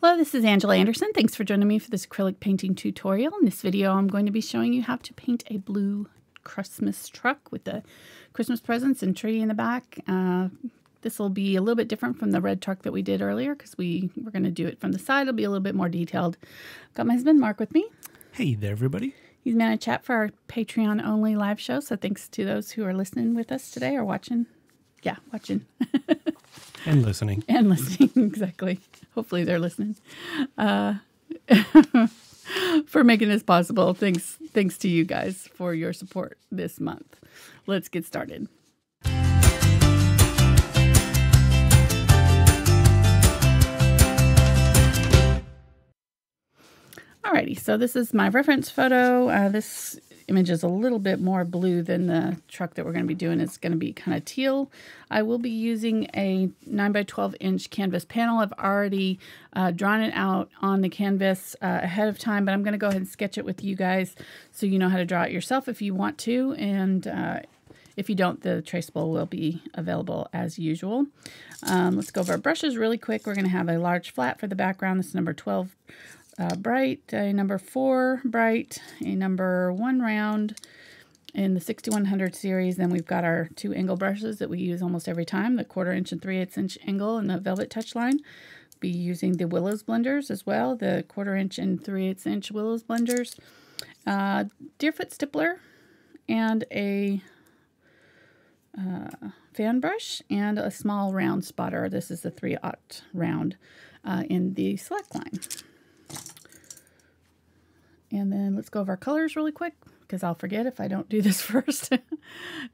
Hello, this is Angela Anderson. Thanks for joining me for this acrylic painting tutorial. In this video, I'm going to be showing you how to paint a blue Christmas truck with the Christmas presents and tree in the back. This will be a little bit different from the red truck that we did earlier because we're going to do it from the side. It'll be a little bit more detailed. Got my husband Mark with me. Hey there, everybody. He's been on a chat for our Patreon-only live show, so thanks to those who are listening with us today or watching. Yeah, watching. And listening. And listening, exactly. Hopefully they're listening. For making this possible. Thanks to you guys for your support this month. Let's get started. Alrighty, so this is my reference photo. This image is a little bit more blue than the truck that we're going to be doing. It's going to be kind of teal. I will be using a 9 by 12 inch canvas panel. I've already drawn it out on the canvas ahead of time, but I'm going to go ahead and sketch it with you guys so you know how to draw it yourself if you want to. And if you don't, the traceable will be available as usual. Let's go over our brushes really quick. We're going to have a large flat for the background. This is number 12. Bright, a number 4 bright, a number 1 round in the 6100 series. Then we've got our 2 angle brushes that we use almost every time, the 1/4 inch and 3/8 inch angle and the VelvetTouch line. Be using the Willow's blenders as well, the 1/4 inch and 3/8 inch Willow's blenders. Deerfoot Stippler and a fan brush and a small round spotter. This is the 3/0 round in the select line. And then let's go over our colors really quick because I'll forget if I don't do this first.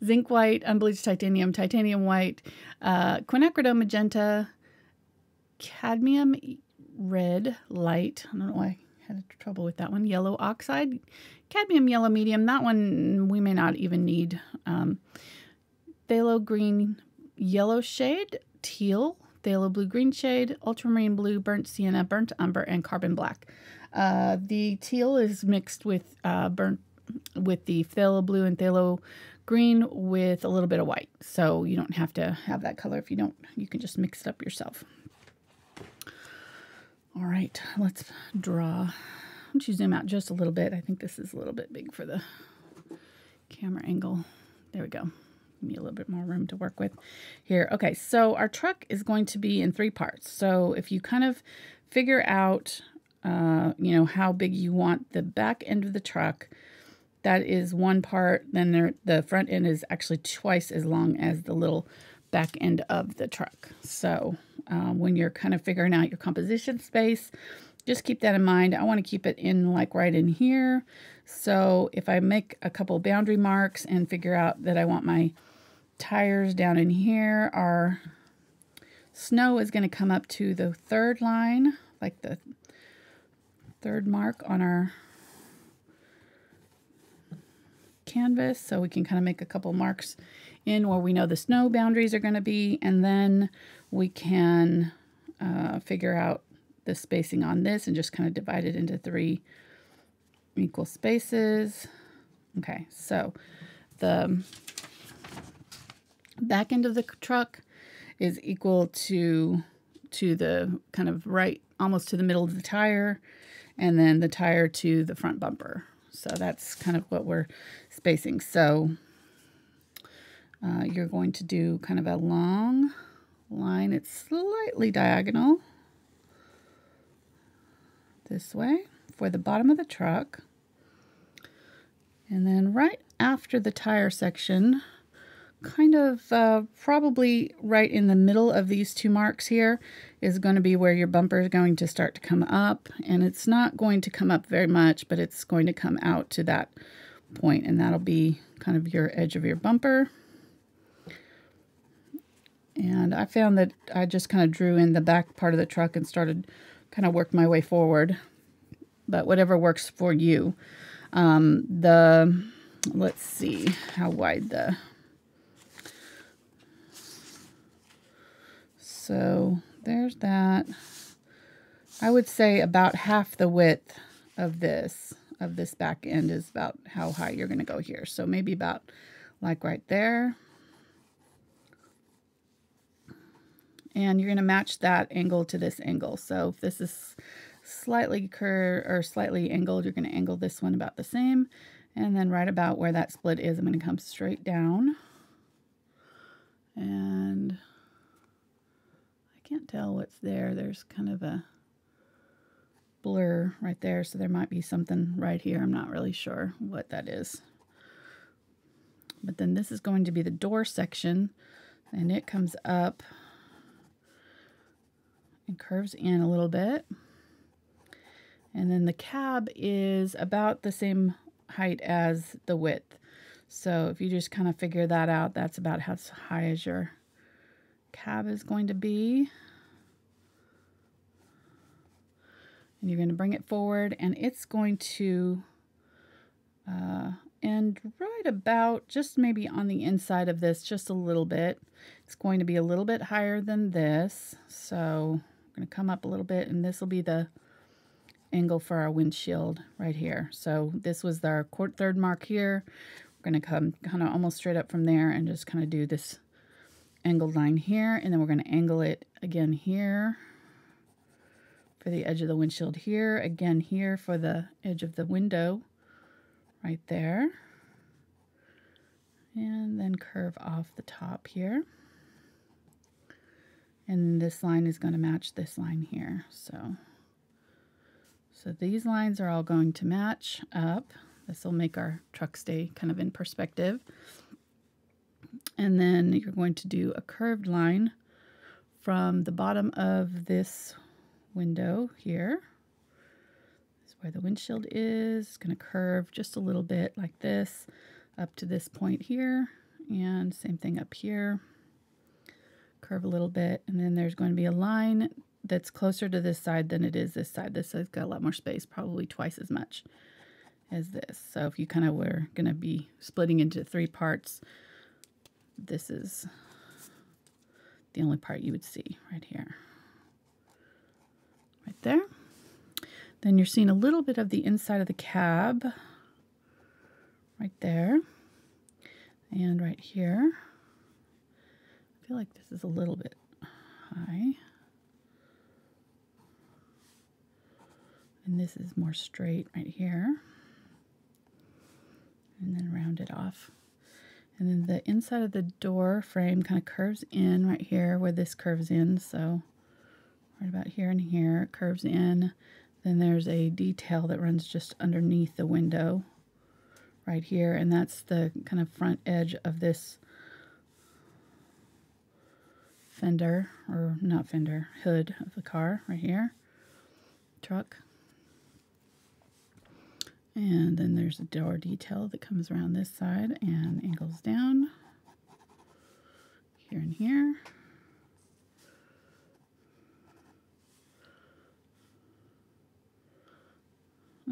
Zinc White, Unbleached Titanium, Titanium White, Quinacridone Magenta, Cadmium Red Light. I don't know why I had trouble with that one. Yellow Oxide, Cadmium Yellow Medium. That one we may not even need. Phthalo Green Yellow Shade, Teal, Phthalo Blue Green Shade, Ultramarine Blue, Burnt Sienna, Burnt Umber, and Carbon Black. The teal is mixed with the phthalo blue and phthalo green with a little bit of white. So you don't have to have that color if you don't. You can just mix it up yourself. All right, let's draw. Why don't you zoom out just a little bit? I think this is a little bit big for the camera angle. There we go. Give me a little bit more room to work with here. Okay, so our truck is going to be in 3 parts. So if you kind of figure out how big you want the back end of the truck, that is one part. Then the front end is actually twice as long as the little back end of the truck. So when you're kind of figuring out your composition space, just keep that in mind. I want to keep it in like right in here. So if I make a couple boundary marks and figure out that I want my tires down in here, our snow is going to come up to the 3rd line, like the 3rd mark on our canvas, so we can kind of make a couple marks in where we know the snow boundaries are going to be, and then we can figure out the spacing on this and just kind of divide it into 3 equal spaces. Okay, so the back end of the truck is equal to the kind of right, almost to the middle of the tire, and then the tire to the front bumper. So that's kind of what we're spacing. So you're going to do kind of a long line. It's slightly diagonal this way for the bottom of the truck. And then right after the tire section, kind of probably right in the middle of these 2 marks here is going to be where your bumper is going to start to come up. And it's not going to come up very much, but it's going to come out to that point, and that'll be kind of your edge of your bumper. And I found that I just kind of drew in the back part of the truck and started kind of work my way forward, but whatever works for you. Let's see how wide so there's that. I would say about half the width of this back end is about how high you're going to go here. So maybe about like right there. And you're going to match that angle to this angle. So if this is slightly curved or slightly angled, you're going to angle this one about the same. And then right about where that split is, I'm going to come straight down. And I can't tell what's there. There's kind of a blur right there. So there might be something right here. I'm not really sure what that is. But then this is going to be the door section. And it comes up and curves in a little bit. And then the cab is about the same height as the width. So if you just kind of figure that out, that's about how high as your cab is going to be. And you're going to bring it forward, and it's going to end right about just maybe on the inside of this, just a little bit. It's going to be a little bit higher than this. So I'm going to come up a little bit, and this will be the angle for our windshield right here. So this was our third mark here. We're going to come kind of almost straight up from there and just kind of do this angled line here, and then we're going to angle it again here for the edge of the windshield here, again here for the edge of the window right there, and then curve off the top here. And this line is going to match this line here. So these lines are all going to match up. This will make our truck stay kind of in perspective. And then you're going to do a curved line from the bottom of this window here. This is where the windshield is. It's going to curve just a little bit like this up to this point here. And same thing up here. Curve a little bit. And then there's going to be a line that's closer to this side than it is this side. This side's got a lot more space, probably twice as much as this. So if you kind of were going to be splitting into 3 parts, this is the only part you would see right here. Right there. Then you're seeing a little bit of the inside of the cab right there and right here. I feel like this is a little bit high. And this is more straight right here. And then round it off. And then the inside of the door frame kind of curves in right here where this curves in. So right about here and here it curves in. Then there's a detail that runs just underneath the window right here. And that's the kind of front edge of this fender, or not fender, hood of the car right here, truck. And then there's a door detail that comes around this side and angles down here and here.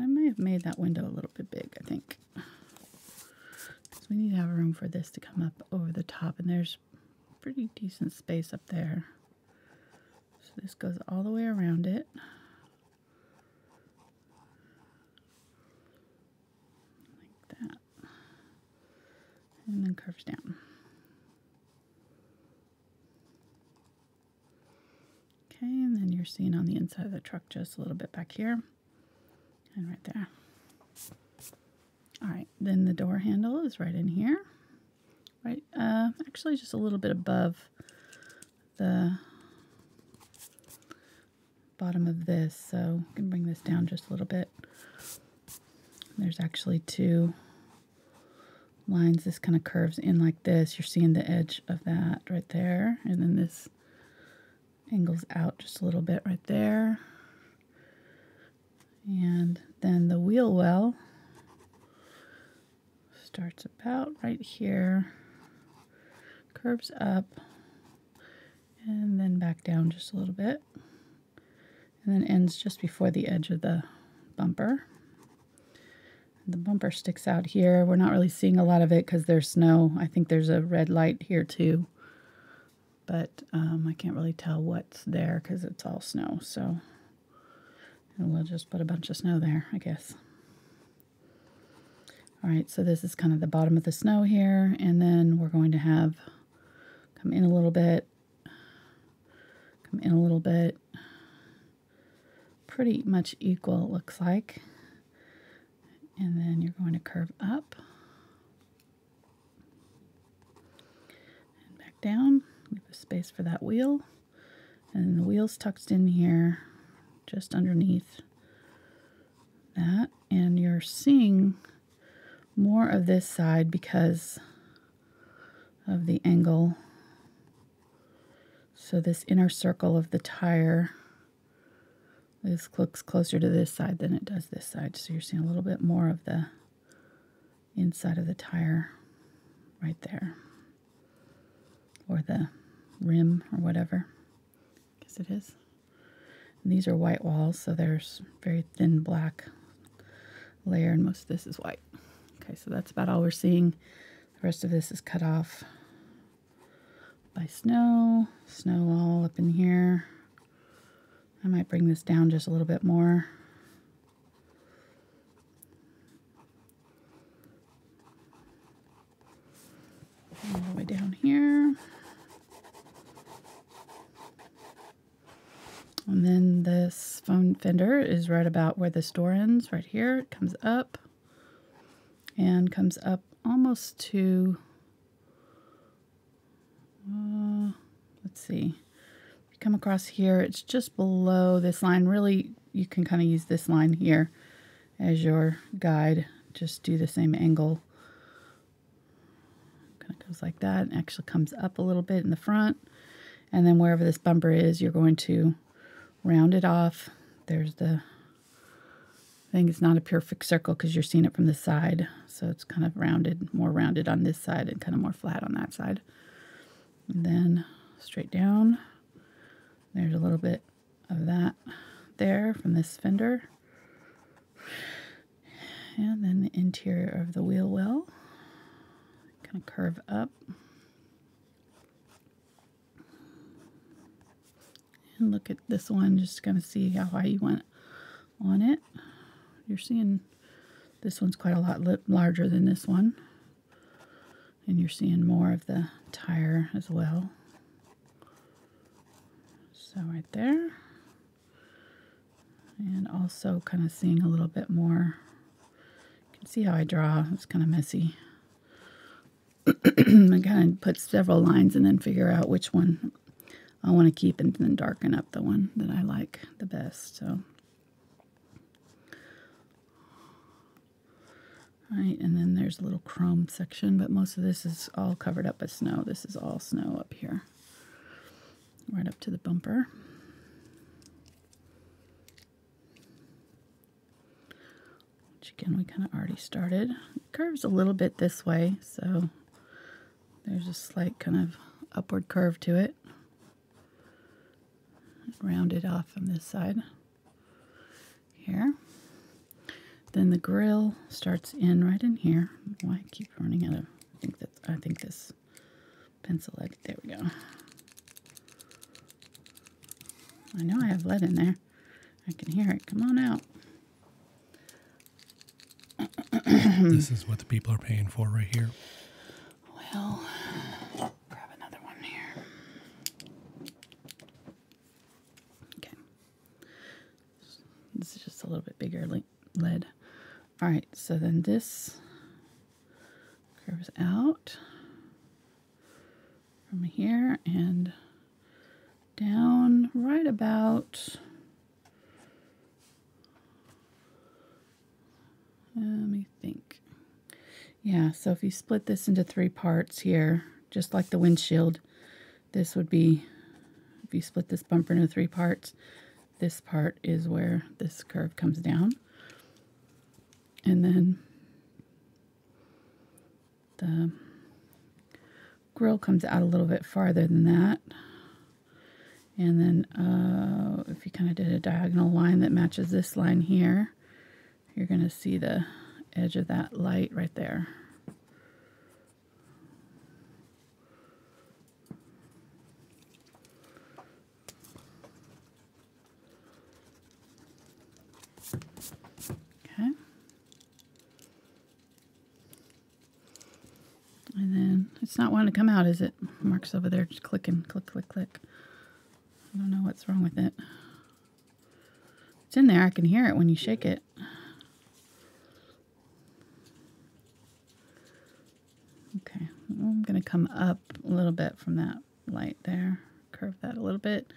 I may have made that window a little bit big, I think. So we need to have room for this to come up over the top, and there's pretty decent space up there. So this goes all the way around it. And then curves down. Okay, and then you're seeing on the inside of the truck just a little bit back here and right there. All right, then the door handle is right in here. Right, actually just a little bit above the bottom of this, so I can bring this down just a little bit. There's actually 2 lines. This kind of curves in like this. You're seeing the edge of that right there, and then this angles out just a little bit right there. And then the wheel well starts about right here, curves up, and then back down just a little bit, and then ends just before the edge of the bumper. The bumper sticks out here. We're not really seeing a lot of it because there's snow. I think there's a red light here too, but I can't really tell what's there because it's all snow. So we'll just put a bunch of snow there, I guess. All right, so this is kind of the bottom of the snow here, and then we're going to have come in a little bit Come in a little bit. Pretty much equal, it looks like. And then you're going to curve up. And back down. Leave a space for that wheel. And the wheel's tucked in here, just underneath that. And you're seeing more of this side because of the angle. So this inner circle of the tire, this looks closer to this side than it does this side. So you're seeing a little bit more of the inside of the tire right there. Or the rim or whatever. I guess it is. And these are white walls, so there's very thin black layer, and most of this is white. Okay, so that's about all we're seeing. The rest of this is cut off by snow. Snow all up in here. I might bring this down just a little bit more. All the way down here. And then this phone fender is right about where this door ends, right here. It comes up and comes up almost to, let's see. If you come across here, it's just below this line. Really, you can kind of use this line here as your guide. Just do the same angle. Kind of goes like that and actually comes up a little bit in the front. And then wherever this bumper is, you're going to round it off. There's the thing. It's not a perfect circle because you're seeing it from the side. So it's kind of rounded, more rounded on this side and kind of more flat on that side. And then straight down. There's a little bit of that there from this fender. And then the interior of the wheel well. Kind of curve up. And look at this one, just kind of see how high you went on it. You're seeing this one's quite a lot larger than this one. And you're seeing more of the tire as well. So right there. And also kind of seeing a little bit more. You can see how I draw. It's kind of messy. I kind of put several lines and then figure out which one I want to keep and then darken up the one that I like the best. So, all right, and then there's a little chrome section, but most of this is all covered up by snow. This is all snow up here, right up to the bumper. Which again, we kind of already started. It curves a little bit this way, so there's a slight kind of upward curve to it. Round it off from this side here. Then the grill starts in right in here. Why I keep running out of, I think this pencil lead. There we go. I know I have lead in there. I can hear it. Come on out. This is what the people are paying for right here. Well, grab another one here. Okay. This is just a little bit bigger lead. All right, so then this curves out from here and down right about, let me think. Yeah, so if you split this into 3 parts here, just like the windshield, this would be, if you split this bumper into 3 parts, this part is where this curve comes down. And then the grill comes out a little bit farther than that. And then if you kind of did a diagonal line that matches this line here, you're going to see the edge of that light right there. Okay. And then it's not wanting to come out, is it? Mark's over there just clicking, click, click, click. I don't know what's wrong with it. It's in there. I can hear it when you shake it. Okay, I'm going to come up a little bit from that light there. Curve that a little bit.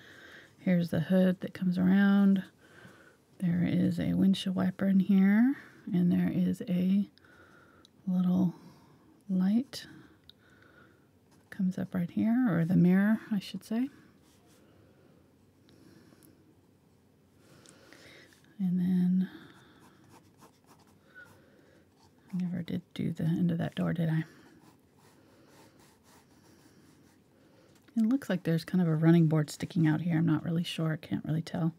Here's the hood that comes around. There is a windshield wiper in here, and there is a little light. Comes up right here, or the mirror, I should say. And then I never did do the end of that door, did I? It looks like there's kind of a running board sticking out here. I'm not really sure. I can't really tell.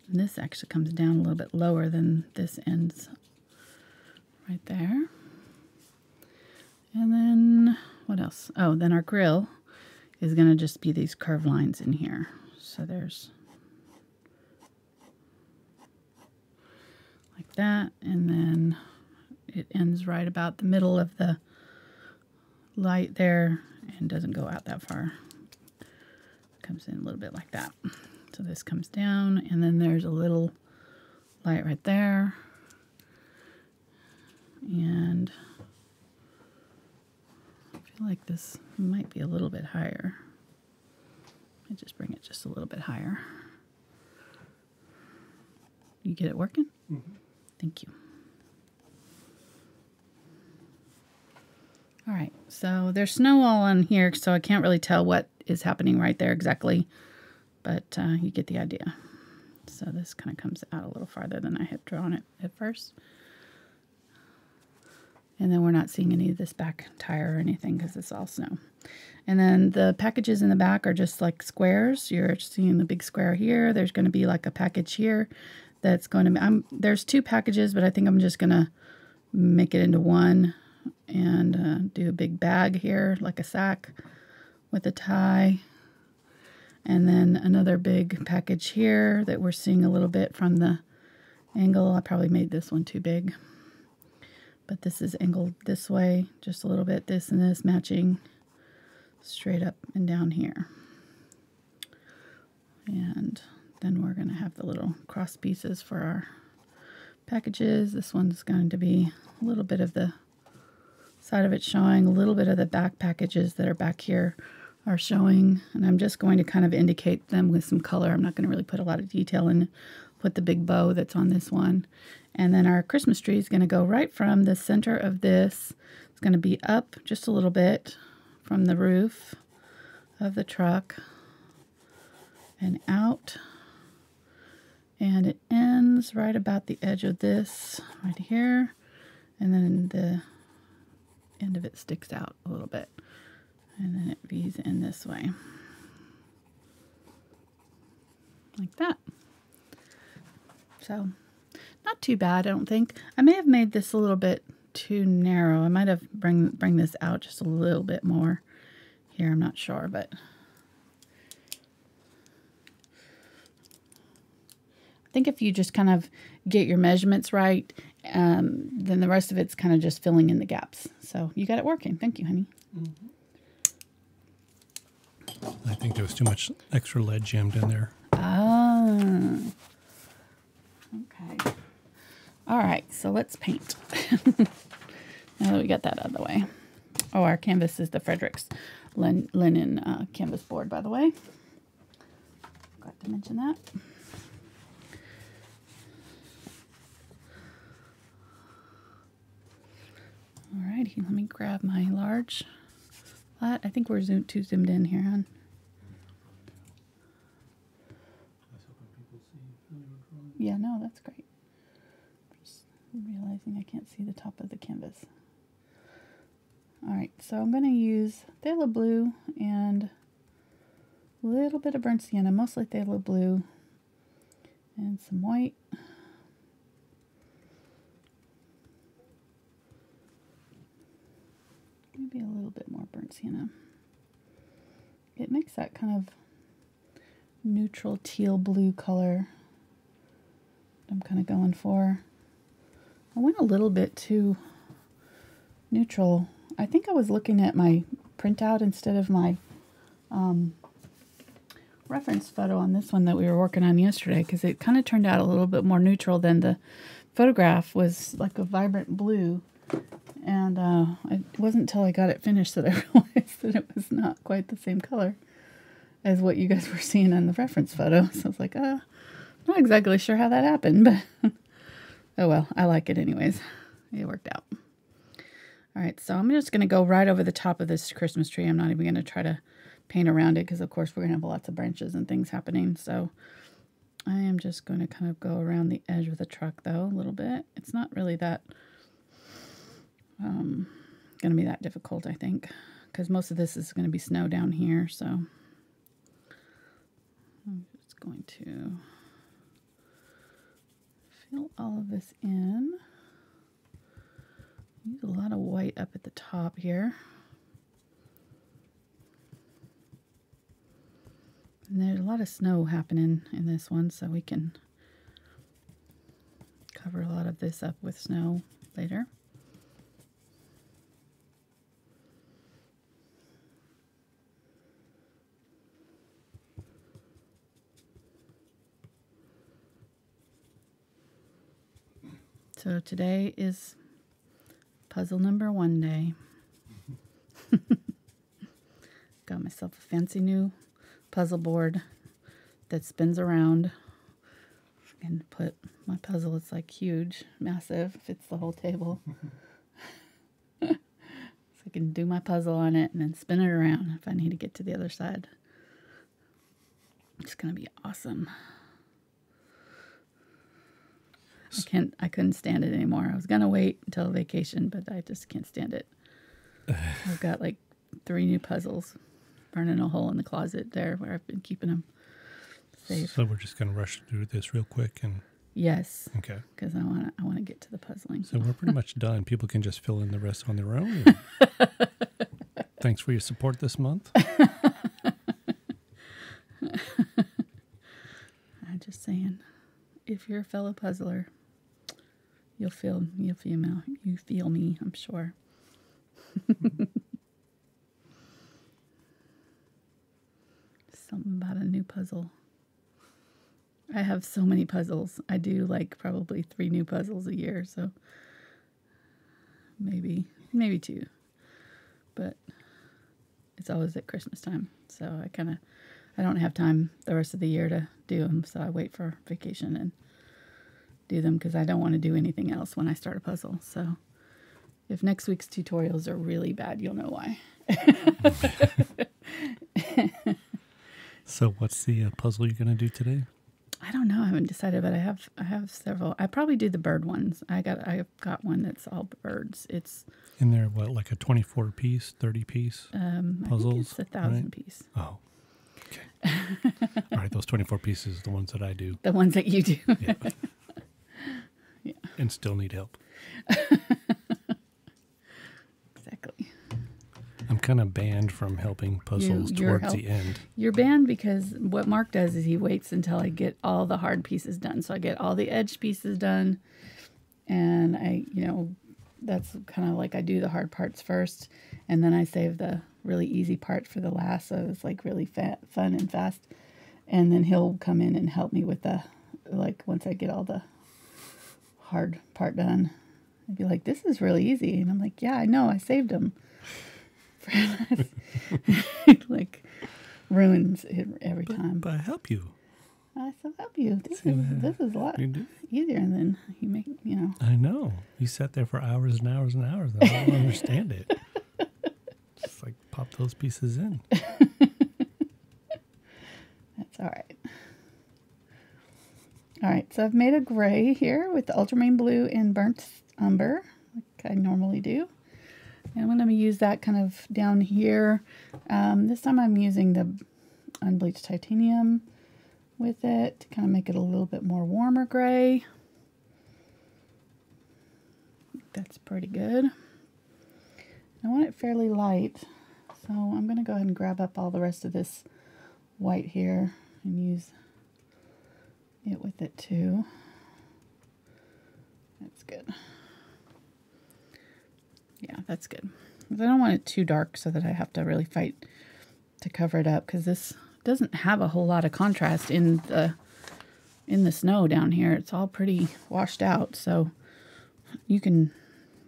And this actually comes down a little bit lower than this ends right there. And then what else? Oh, then our grill is going to just be these curved lines in here. So there's like that, and then it ends right about the middle of the light there and doesn't go out that far. It comes in a little bit like that. So this comes down, and then there's a little light right there. And I feel like this might be a little bit higher. I just bring it just a little bit higher. You get it working? Mm-hmm. Thank you. All right, so there's snow all on here, so I can't really tell what is happening right there exactly, but you get the idea. So this kind of comes out a little farther than I had drawn it at first. And then we're not seeing any of this back tire or anything because it's all snow. And then the packages in the back are just like squares. You're seeing the big square here. There's going to be like a package here that's going to be, there's two packages, but I think I'm just going to make it into one and do a big bag here, like a sack with a tie. And then another big package here that we're seeing a little bit from the angle. I probably made this one too big. But this is angled this way, just a little bit, this and this matching straight up and down here. And then we're going to have the little cross pieces for our packages. This one's going to be a little bit of the side of it showing, a little bit of the back packages that are back here are showing. And I'm just going to kind of indicate them with some color. I'm not going to really put a lot of detail in. Put the big bow that's on this one. And then our Christmas tree is going to go right from the center of this. It's going to be up just a little bit from the roof of the truck and out. And it ends right about the edge of this right here. And then the end of it sticks out a little bit. And then it V's in this way. Like that. So, not too bad, I don't think. I may have made this a little bit too narrow. I might have bring this out just a little bit more here. I'm not sure, but I think if you just kind of get your measurements right, then the rest of it's kind of just filling in the gaps. So you got it working. Thank you, honey. Mm-hmm. I think there was too much extra lead jammed in there. Oh. Okay. All right, so let's paint. Now that we got that out of the way. Oh, our canvas is the Fredrix linen canvas board, by the way. Forgot to mention that. All righty, let me grab my large flat. I think we're too zoomed in here, hon. Yeah, no, that's great. Just realizing I can't see the top of the canvas. All right, so I'm going to use Phthalo Blue and a little bit of burnt sienna, mostly Phthalo Blue, and some white. Maybe a little bit more burnt sienna. It makes that kind of neutral teal blue color I'm kind of going for. I went a little bit too neutral I think I was looking at my printout instead of my reference photo on this one that we were working on yesterday, because it kind of turned out a little bit more neutral than the photograph was, like a vibrant blue. And it wasn't until I got it finished that I realized that it was not quite the same color as what you guys were seeing in the reference photo. So I was like, not exactly sure how that happened, but oh well, I like it anyways. It worked out. All right, so I'm just going to go right over the top of this Christmas tree. I'm not even going to try to paint around it because, of course, we're going to have lots of branches and things happening. So I am just going to kind of go around the edge of the truck, though, a little bit. It's not really that going to be that difficult, I think, because most of this is going to be snow down here. So I'm just going to fill all of this in. Use a lot of white up at the top here. And there's a lot of snow happening in this one, so we can cover a lot of this up with snow later. So today is puzzle number 1 day. Got myself a fancy new puzzle board that spins around and put my puzzle. It's like huge, massive, fits the whole table. So I can do my puzzle on it and then spin it around if I need to get to the other side. It's going to be awesome. I couldn't stand it anymore. I was going to wait until vacation, but I just can't stand it. I've got like 3 new puzzles burning a hole in the closet there where I've been keeping them safe. So we're just going to rush through this real quick and... Yes. Okay. Because I want to get to the puzzling. So we're pretty much done. People can just fill in the rest on their own. Thanks for your support this month. I'm just saying, if you're a fellow puzzler, you'll feel me, I'm sure. Something about a new puzzle. I have so many puzzles. I do like probably 3 new puzzles a year, so maybe 2. But it's always at Christmas time, so I don't have time the rest of the year to do them, so I wait for vacation and do them because I don't want to do anything else when I start a puzzle. So if next week's tutorials are really bad, you'll know why. So what's the puzzle you're going to do today? I don't know. I haven't decided, but I have several. I probably do the bird ones. I've got one that's all birds. It's in there. What, like a 24-piece, 30-piece puzzles? I think it's 1,000 piece. Oh, okay. All right, those 24 pieces, the ones that I do. The ones that you do. Yeah. Yeah. And still need help. Exactly. I'm kind of banned from helping puzzles towards the end. You're banned because what Mark does is he waits until I get all the hard pieces done. So I get all the edge pieces done, and that's kind of like I do the hard parts first, and then I save the really easy part for the last. So it's like really fun and fast. And then he'll come in and help me with once I get all the hard part done. I'd be like, this is really easy. And I'm like, yeah, I know, I saved them. Like ruins it every time. But I help you. I still help you. This is a lot easier than you make. I know. You sat there for hours and hours and hours. And I don't understand it. Just like pop those pieces in. That's all right. All right. So I've made a gray here with the Ultramarine Blue and burnt umber, like I normally do. And I'm going to use that kind of down here. This time I'm using the Unbleached Titanium with it to kind of make it a little bit more warmer gray. That's pretty good. I want it fairly light, so I'm going to go ahead and grab up all the rest of this white here and use it with it too. That's good. Yeah, that's good. 'Cause I don't want it too dark so that I have to really fight to cover it up, because this doesn't have a whole lot of contrast in the snow down here. It's all pretty washed out, so you can,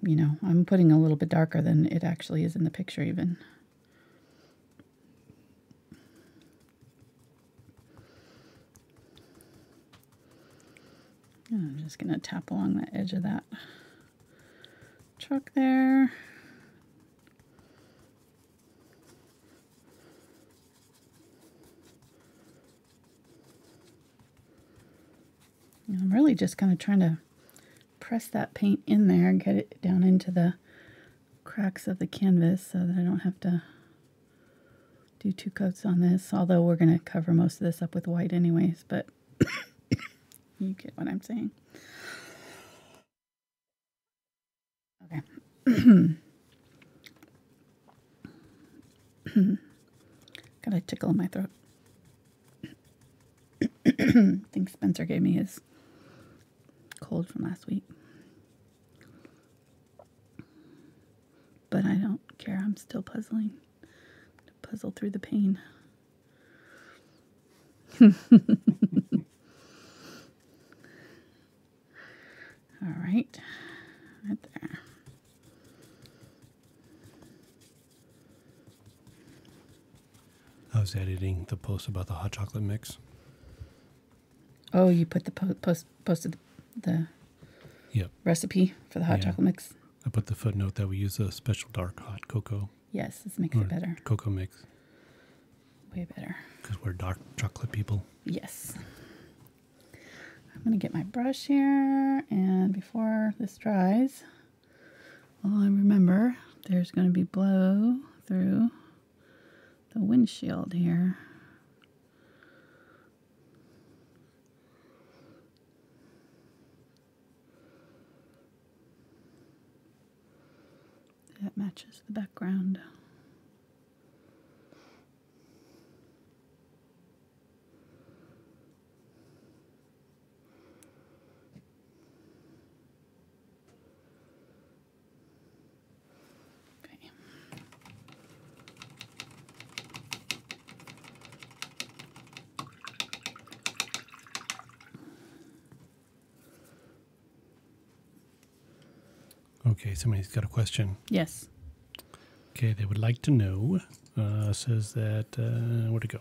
you know, I'm putting a little bit darker than it actually is in the picture even. I'm just going to tap along the edge of that truck there. And I'm really just kind of trying to press that paint in there and get it down into the cracks of the canvas so that I don't have to do 2 coats on this, although we're going to cover most of this up with white anyways, but you get what I'm saying. Okay. Got a tickle in my throat. I think Spencer gave me his cold from last week. But I don't care. I'm still puzzling. To puzzle through the pain. All right. Right there. I was editing the post about the hot chocolate mix. Oh, you put the posted the Yep. recipe for the hot chocolate mix? I put the footnote that we use a special dark hot cocoa. Yes, this makes it better. Cocoa mix. Way better. Because we're dark chocolate people. Yes. I'm going to get my brush here, and before this dries, well, I remember there's going to be blow through the windshield here. That matches the background. Okay. Okay, somebody's got a question. Yes. Okay, they would like to know, says that, where'd it go?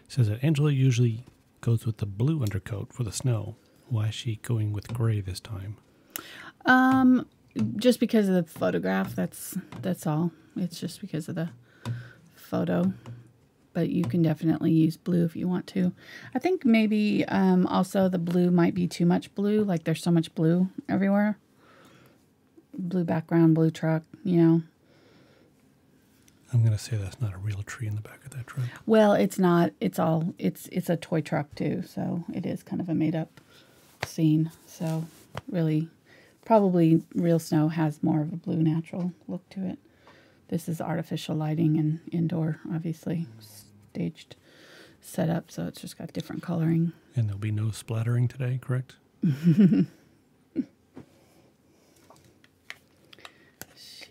Says that Angela usually goes with the blue undercoat for the snow. Why is she going with gray this time? Just because of the photograph, that's all. It's just because of the photo. But you can definitely use blue if you want to. I think maybe also the blue might be too much blue, like there's so much blue everywhere. Blue background, blue truck, you know. I'm going to say that's not a real tree in the back of that truck. Well, it's not. It's a toy truck too, so it is kind of a made up scene. So really, probably real snow has more of a blue natural look to it. This is artificial lighting and indoor, obviously, staged setup, so it's just got different coloring. And there'll be no splattering today, correct?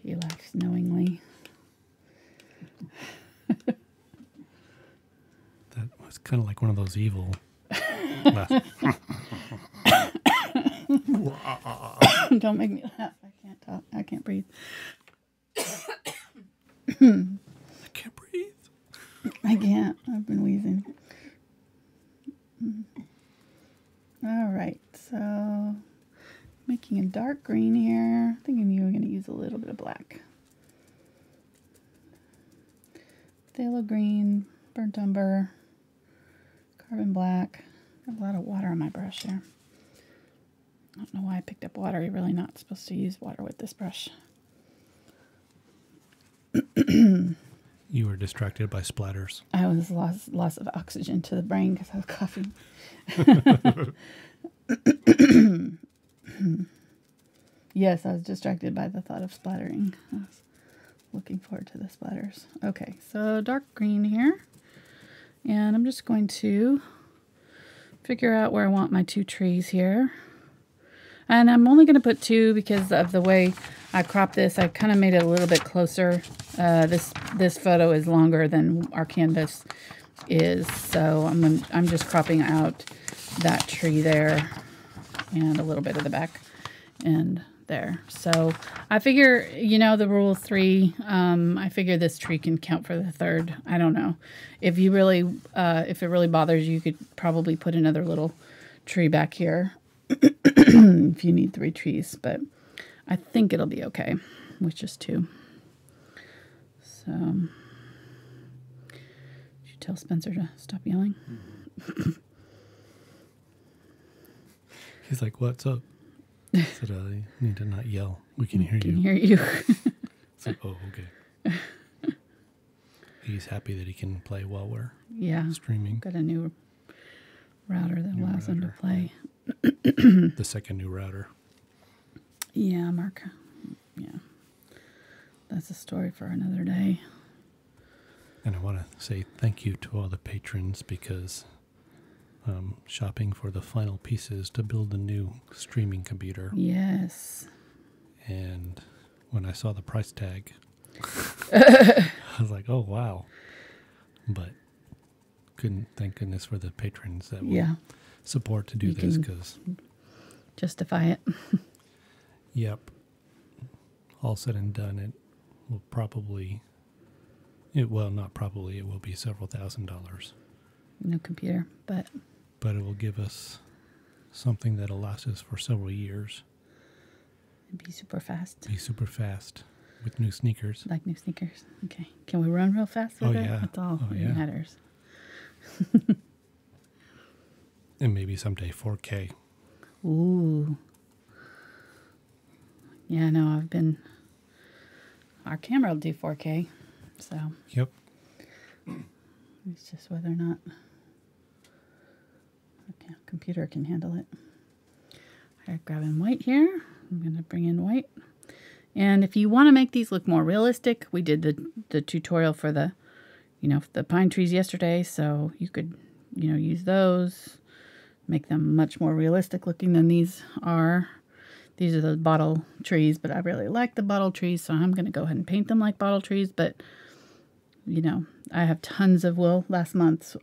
She laughs knowingly. That was kind of like one of those evil laughs. Don't make me laugh. I can't talk. I can't breathe. I can't breathe. I can't. I've been wheezing. All right. So making a dark green here. Thinking you were going to use a little bit of black. Phthalo green, burnt umber, carbon black. Got a lot of water on my brush here. I don't know why I picked up water. You're really not supposed to use water with this brush. You were distracted by splatters. I was loss of oxygen to the brain because I was coughing. Yes, I was distracted by the thought of splattering. I was looking forward to the splatters. Okay, so dark green here. And I'm just going to figure out where I want my two trees here. And I'm only going to put 2 because of the way I cropped this. I kind of made it a little bit closer. This photo is longer than our canvas is, so I'm just cropping out that tree there and a little bit of the back end there. So I figure, you know, the rule of 3, I figure this tree can count for the 3rd. I don't know. If you really, if it really bothers you, you could probably put another little tree back here if you need 3 trees, but I think it'll be okay with just 2. So, did you tell Spencer to stop yelling? He's like, what's up? I said, you need to not yell. We can hear you. Can hear you. It's like, oh, okay. He's happy that he can play while we're streaming. Got a new router that allows him to play. The second new router. Yeah, Mark. Yeah. That's a story for another day. And I want to say thank you to all the patrons because shopping for the final pieces to build the new streaming computer. Yes. And when I saw the price tag, I was like, oh, wow. But thank goodness for the patrons that will support to do this because justify it. Yep. All said and done, it will probably, it will be several $1,000s. No computer, but it will give us something that'll last us for several years. It'd be super fast. Be super fast with new sneakers. Like new sneakers. Okay. Can we run real fast with it? Yeah. That's all that matters. And maybe someday 4K. Ooh. Yeah, no, our camera will do 4K, so. Yep. It's just whether or not the computer can handle it. All right, grabbing white here. I'm going to bring in white. And if you want to make these look more realistic, we did the tutorial for the pine trees yesterday, so you could, use those, make them much more realistic looking than these are. These are the bottle trees, but I really like the bottle trees, so I'm going to go ahead and paint them like bottle trees. But, I have tons of last month's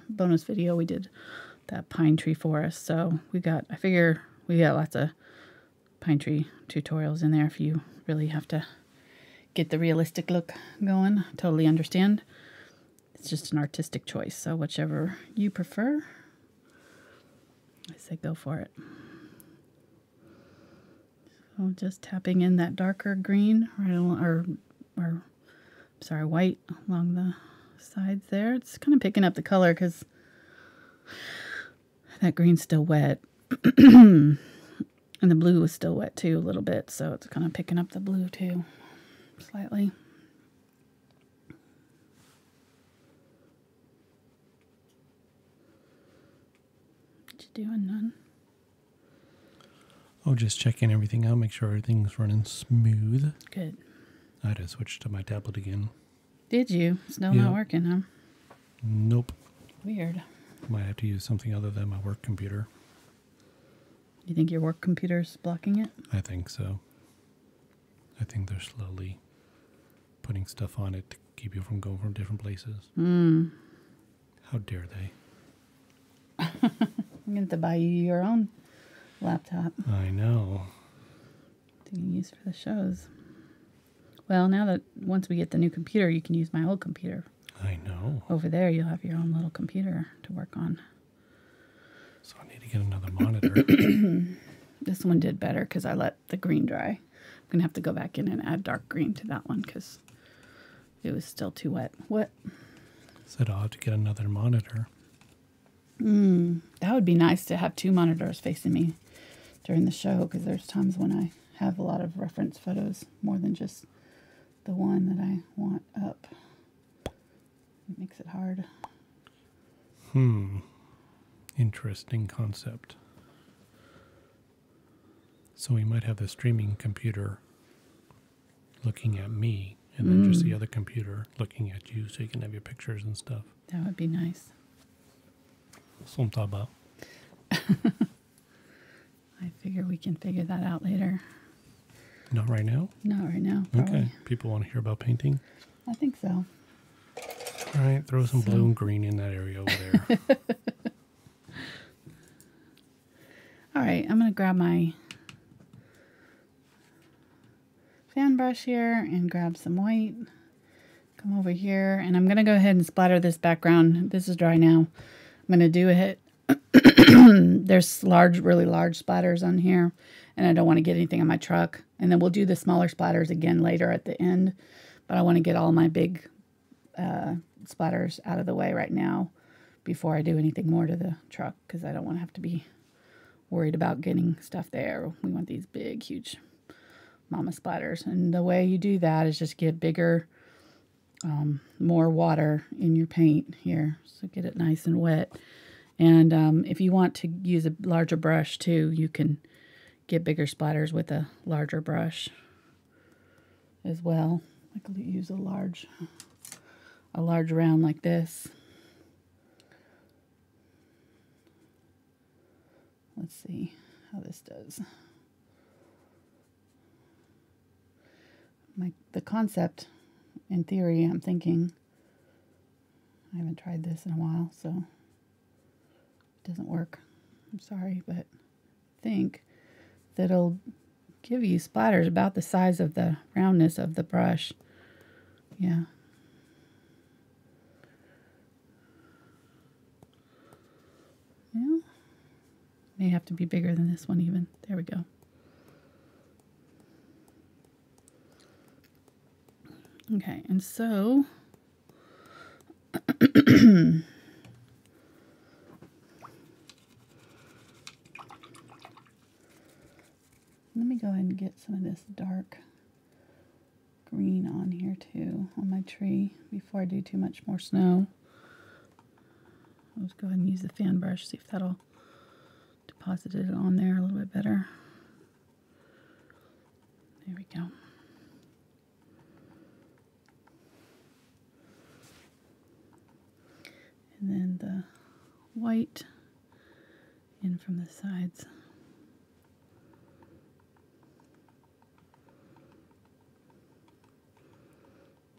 bonus video, we did that pine tree forest. So I figure we got lots of pine tree tutorials in there if you really have to get the realistic look going. Totally understand. It's just an artistic choice, so whichever you prefer, I say go for it. So just tapping in that darker green, right along, white along the sides there. It's kind of picking up the color because that green's still wet. And the blue is still wet too a little bit, so it's kind of picking up the blue too, slightly. What you doing, Nun? Oh, just checking everything out, make sure everything's running smooth. Good. I had to switch to my tablet again. Did you? Still not working, huh? Nope. Weird. Might have to use something other than my work computer. You think your work computer's blocking it? I think so. I think they're slowly putting stuff on it to keep you from going from different places. How dare they? I'm going to have to buy you your own laptop. I know. To use for the shows. Well, now that once we get the new computer, you can use my old computer. I know. Over there, you'll have your own little computer to work on. So I need to get another monitor. This one did better because I let the green dry. I'm going to have to go back in and add dark green to that one because it was still too wet. What? Said I'll have to get another monitor. That would be nice to have 2 monitors facing me during the show because there's times when I have a lot of reference photos more than just the one that I want up. It makes it hard. Interesting concept. So we might have the streaming computer looking at me and then just the other computer looking at you so you can have your pictures and stuff. That would be nice. That's what I'm talking about. I figure we can figure that out later. Not right now? Not right now, probably. Okay. People want to hear about painting? I think so. All right. Throw some blue and green in that area over there. All right. I'm going to grab my fan brush here and grab some white. Come over here. And I'm going to go ahead and splatter this background. This is dry now. I'm going to do a hit. There's really large splatters on here, and I don't want to get anything on my truck. And then we'll do the smaller splatters again later at the end, but I want to get all my big splatters out of the way right now before I do anything more to the truck, because I don't want to have to be worried about getting stuff there. We want these big, huge mama splatters, and the way you do that is just get bigger, more water in your paint here, so get it nice and wet. And if you want to use a larger brush too, you can get bigger splatters with a larger brush as well. I could use a large round like this. Let's see how this does. The concept, in theory, I'm thinking, I haven't tried this in a while, so it doesn't work. I'm sorry, but I think that it'll give you splatters about the size of the roundness of the brush. Yeah. Yeah. May have to be bigger than this one even. There we go. Okay, and so let me go ahead and get some of this dark green on here too, on my tree, before I do too much more snow. I'll just go ahead and use the fan brush, see if that'll deposit it on there a little bit better. There we go. And then the white in from the sides.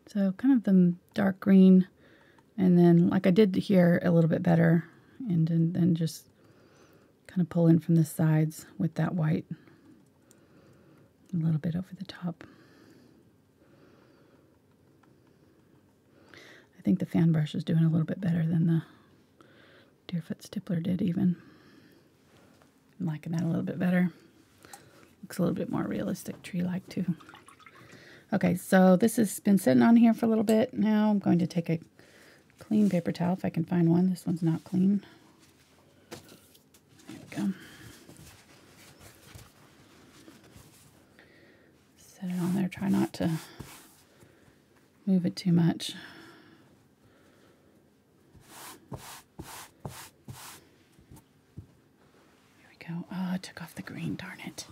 So kind of the dark green, and then like I did here a little bit better, and then just kind of pull in from the sides with that white a little bit over the top. I think the fan brush is doing a little bit better than the Deerfoot Stippler did even. I'm liking that a little bit better. Looks a little bit more realistic, tree-like too. Okay, so this has been sitting on here for a little bit. Now I'm going to take a clean paper towel if I can find one. This one's not clean. There we go. Set it on there. Try not to move it too much. There we go. Oh, I took off the green, darn it.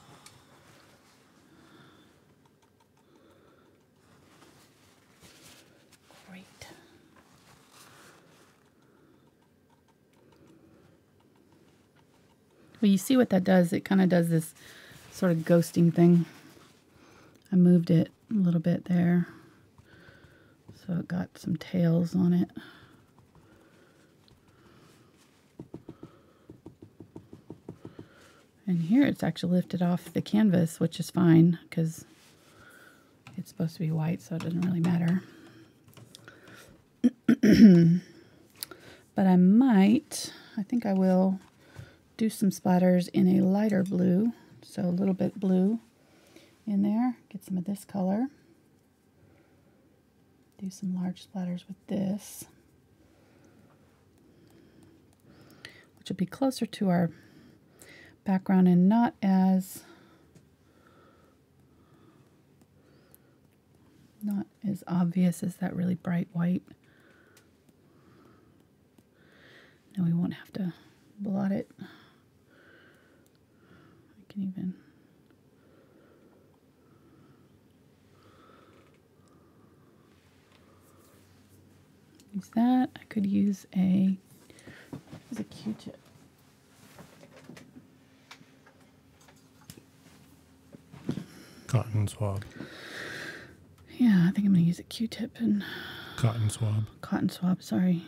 Great. Well, you see what that does? It kind of does this sort of ghosting thing. I moved it a little bit there, so it got some tails on it. And here it's actually lifted off the canvas, which is fine because it's supposed to be white, so it doesn't really matter. But I think I will do some splatters in a lighter blue, so a little bit blue in there. Get some of this color. Do some large splatters with this, which will be closer to our background and not as obvious as that really bright white. And we won't have to blot it. I can even use that. I could use a Q-tip. Cotton swab. Yeah, I think I'm going to use a Q-tip and... Cotton swab. Cotton swab, sorry.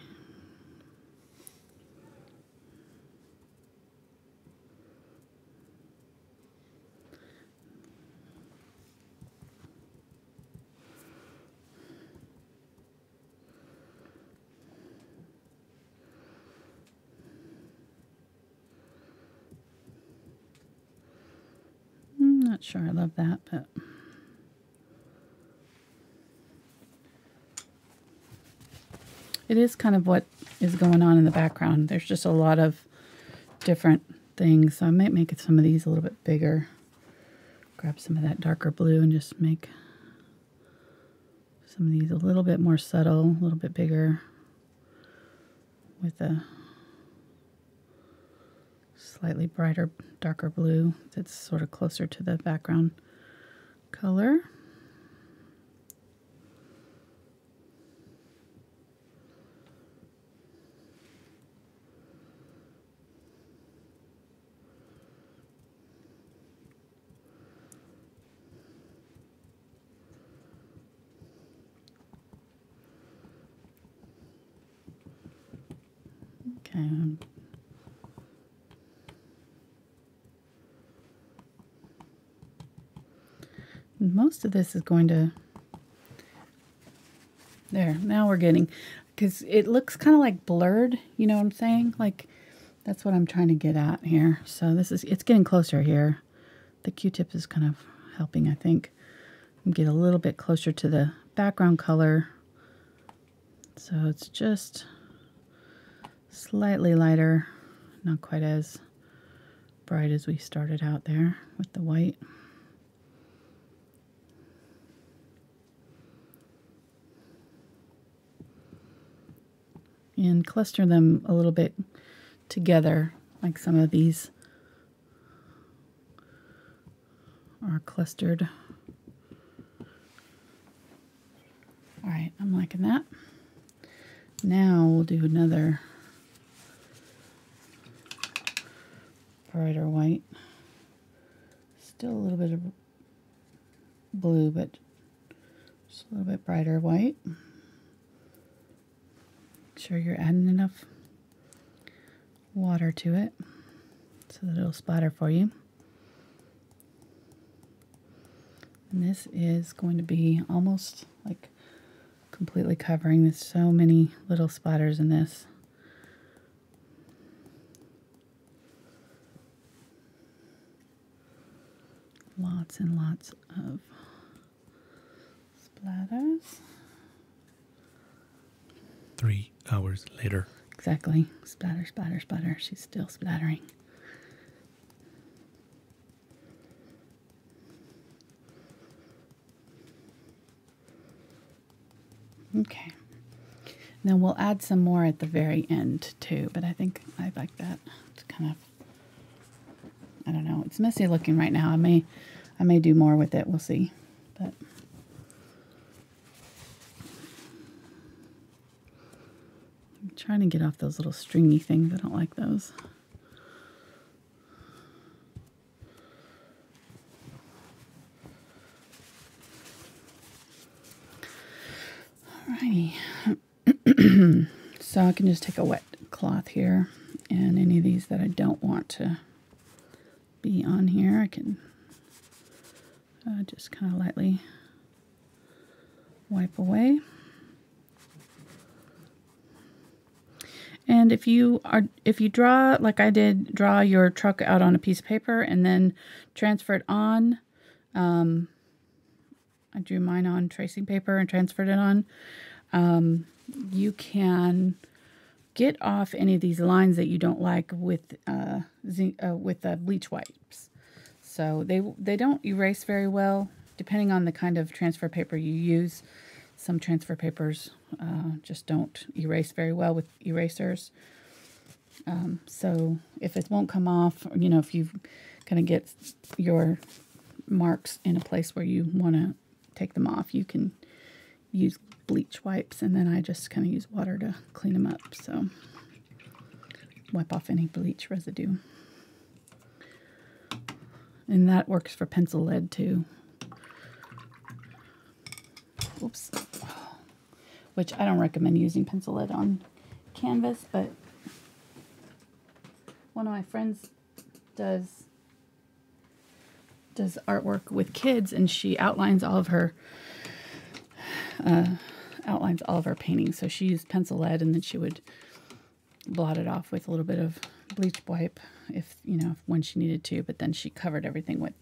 I'm not sure I love that, but... It is kind of what is going on in the background. There's just a lot of different things. So I might make some of these a little bit bigger. Grab some of that darker blue and just make some of these a little bit more subtle, a little bit bigger with a slightly brighter, darker blue that's sort of closer to the background color. Okay. Most of this is going to... There, now we're getting... Because it looks kind of like blurred, you know what I'm saying? Like, that's what I'm trying to get at here. So this is... It's getting closer here. The Q-tip is kind of helping, I think. Get a little bit closer to the background color. So it's just... slightly lighter, not quite as bright as we started out there with the white. And cluster them a little bit together, like some of these are clustered. All right, I'm liking that. Now we'll do another brighter white. Still a little bit of blue, but just a little bit brighter white. Make sure you're adding enough water to it so that it'll splatter for you. And this is going to be almost like completely covering. There's so many little splatters in this. Lots and lots of splatters. 3 hours later. Exactly. Splatter, splatter, splatter. She's still splattering. Okay. Then we'll add some more at the very end too, but I think I like that. It's kind of, I don't know. It's messy looking right now. I may do more with it. We'll see. But I'm trying to get off those little stringy things. I don't like those. Alrighty. So I can just take a wet cloth here, and any of these that I don't want to be on here, I can just kind of lightly wipe away. And if you draw like I did, draw your truck out on a piece of paper and then transfer it on. I drew mine on tracing paper and transferred it on. You can get off any of these lines that you don't like with bleach wipes. So they don't erase very well, depending on the kind of transfer paper you use. Some transfer papers just don't erase very well with erasers. So if it won't come off, you know, if you kind of get your marks in a place where you want to take them off, you can use bleach wipes, and then I just kind of use water to clean them up. So wipe off any bleach residue. And that works for pencil lead too. Oops. Which I don't recommend using pencil lead on canvas, but one of my friends does artwork with kids, and she outlines all of her paintings. So she used pencil lead, and then she would blot it off with a little bit of bleach wipe if when she needed to, but then she covered everything with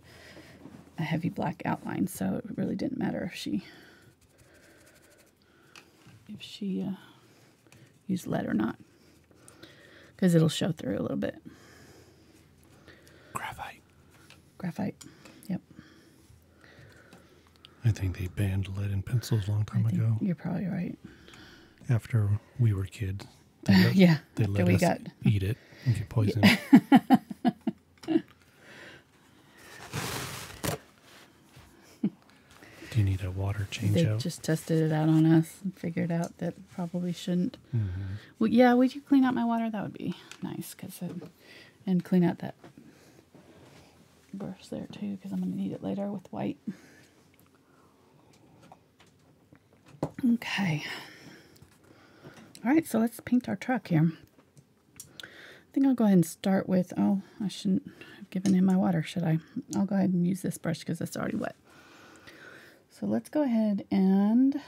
a heavy black outline, so it really didn't matter if she used lead or not, because it'll show through a little bit. Graphite. Yep. I think they banned lead in pencils a long time ago. You're probably right. After we were kids. Yeah. They let us eat it and get poisoned. Do you need a water change They out? just tested it out on us and figured out that probably shouldn't. Mm-hmm. Well, yeah, would you clean out my water? That would be nice, and clean out that brush there too, because I'm going to need it later with white. Okay. All right, so let's paint our truck here. I think I'll go ahead and start with, I shouldn't have given him my water, should I? I'll go ahead and use this brush because it's already wet. So let's go ahead and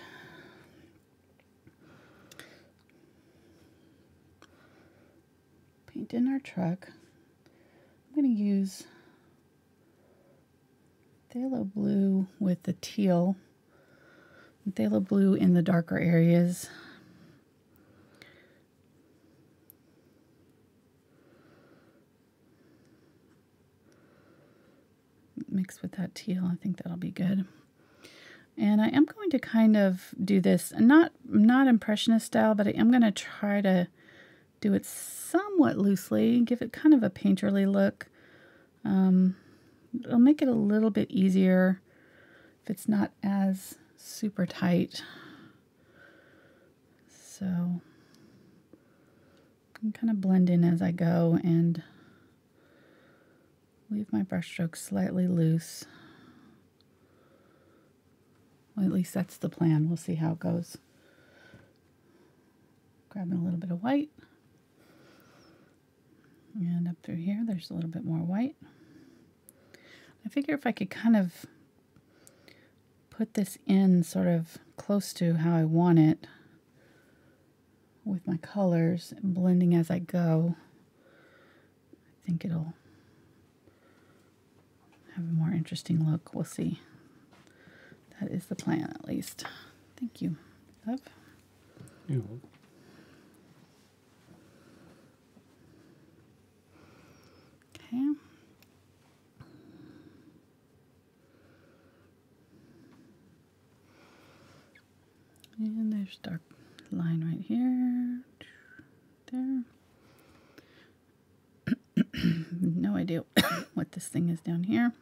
paint in our truck. I'm going to use Phthalo blue with the teal. Phthalo blue in the darker areas. Mixed with that teal, I think that'll be good. And I am going to kind of do this, not impressionist style, but I am going to try to do it somewhat loosely, give it kind of a painterly look. It'll make it a little bit easier if it's not as super tight. So I can kind of blend in as I go and leave my brush strokes slightly loose. Well, at least that's the plan. We'll see how it goes. Grabbing a little bit of white. And up through here, there's a little bit more white. I figure if I could kind of put this in sort of close to how I want it with my colors, and blending as I go, I think it'll have a more interesting look. We'll see. That is the plan, at least. Thank you, love. You're welcome. Okay. And there's dark line right here. There. No idea what this thing is down here.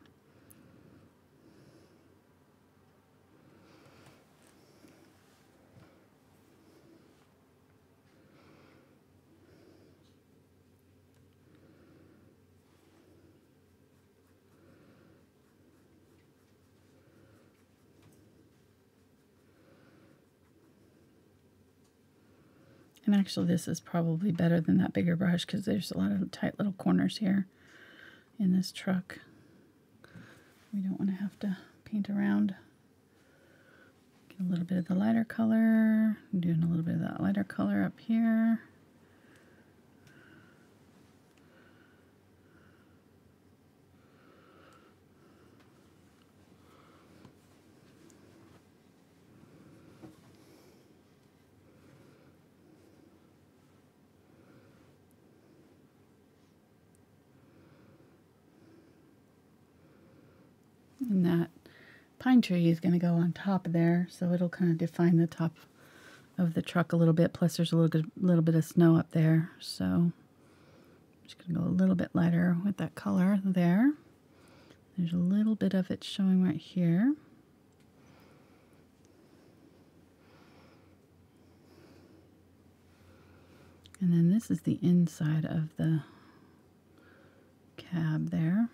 And actually this is probably better than that bigger brush because there's a lot of tight little corners here in this truck. We don't want to have to paint around. Get a little bit of the lighter color. I'm doing a little bit of that lighter color up here. And that pine tree is going to go on top of there, so it'll kind of define the top of the truck a little bit. Plus there's a little bit of snow up there, so I'm just going to go a little bit lighter with that color there. There's a little bit of it showing right here. And then this is the inside of the cab there,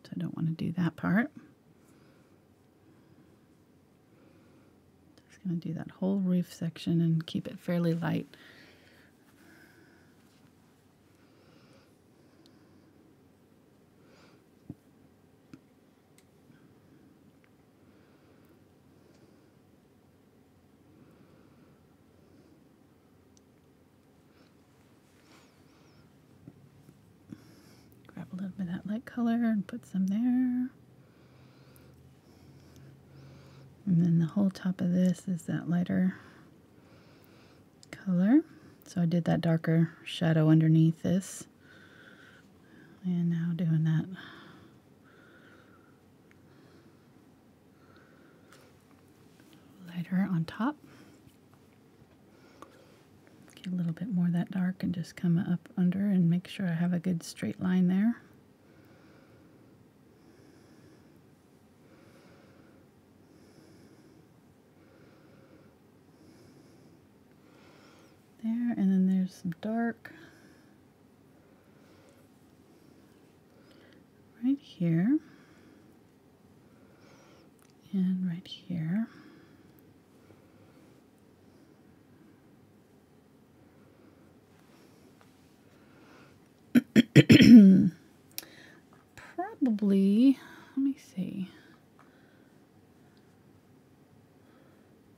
so I don't want to do that part. going to do that whole roof section and keep it fairly light. Grab a little bit of that light color and put some there. And then the whole top of this is that lighter color. So I did that darker shadow underneath this. And now doing that lighter on top. Get a little bit more of that dark and just come up under and make sure I have a good straight line there. There, and then there's some dark right here and right here. Probably, let me see.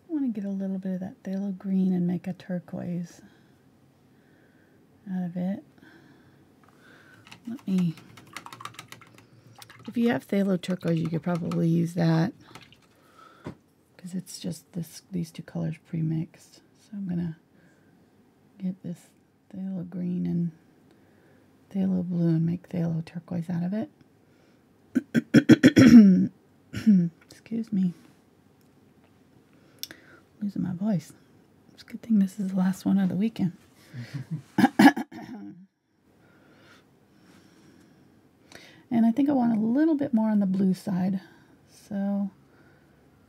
I want to get a little bit of that phthalo green and make a turquoise out of it. If you have phthalo turquoise, you could probably use that because it's just these two colors pre-mixed. So I'm gonna get this phthalo green and phthalo blue and make phthalo turquoise out of it. Excuse me. Losing my voice. It's a good thing this is the last one of the weekend. And I think I want a little bit more on the blue side. So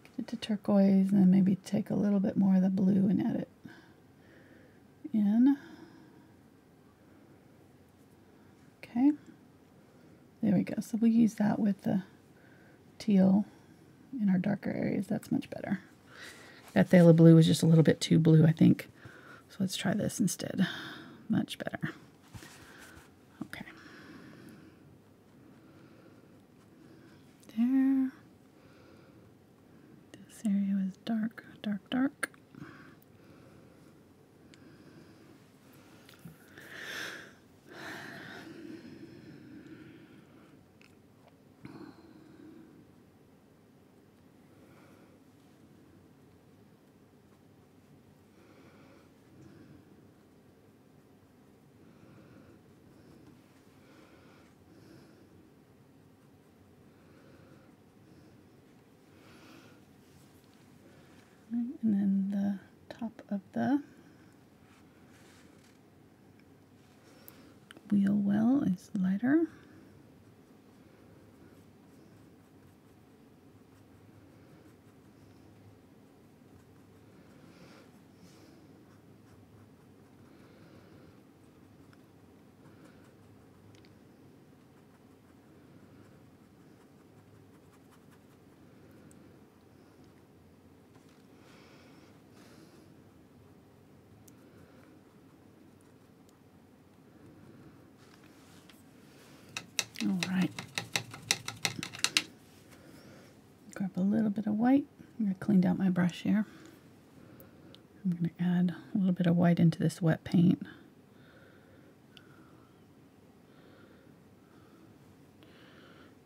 get it to turquoise and then maybe take a little bit more of the blue and add it in. Okay. There we go. So we'll use that with the teal in our darker areas. That's much better. That phthalo blue was just a little bit too blue, I think. So let's try this instead. Much better. Okay. There. This area was dark, dark, dark. And then the top of the wheel well is lighter. All right. Grab a little bit of white. I'm going to clean out my brush here. I'm going to add a little bit of white into this wet paint.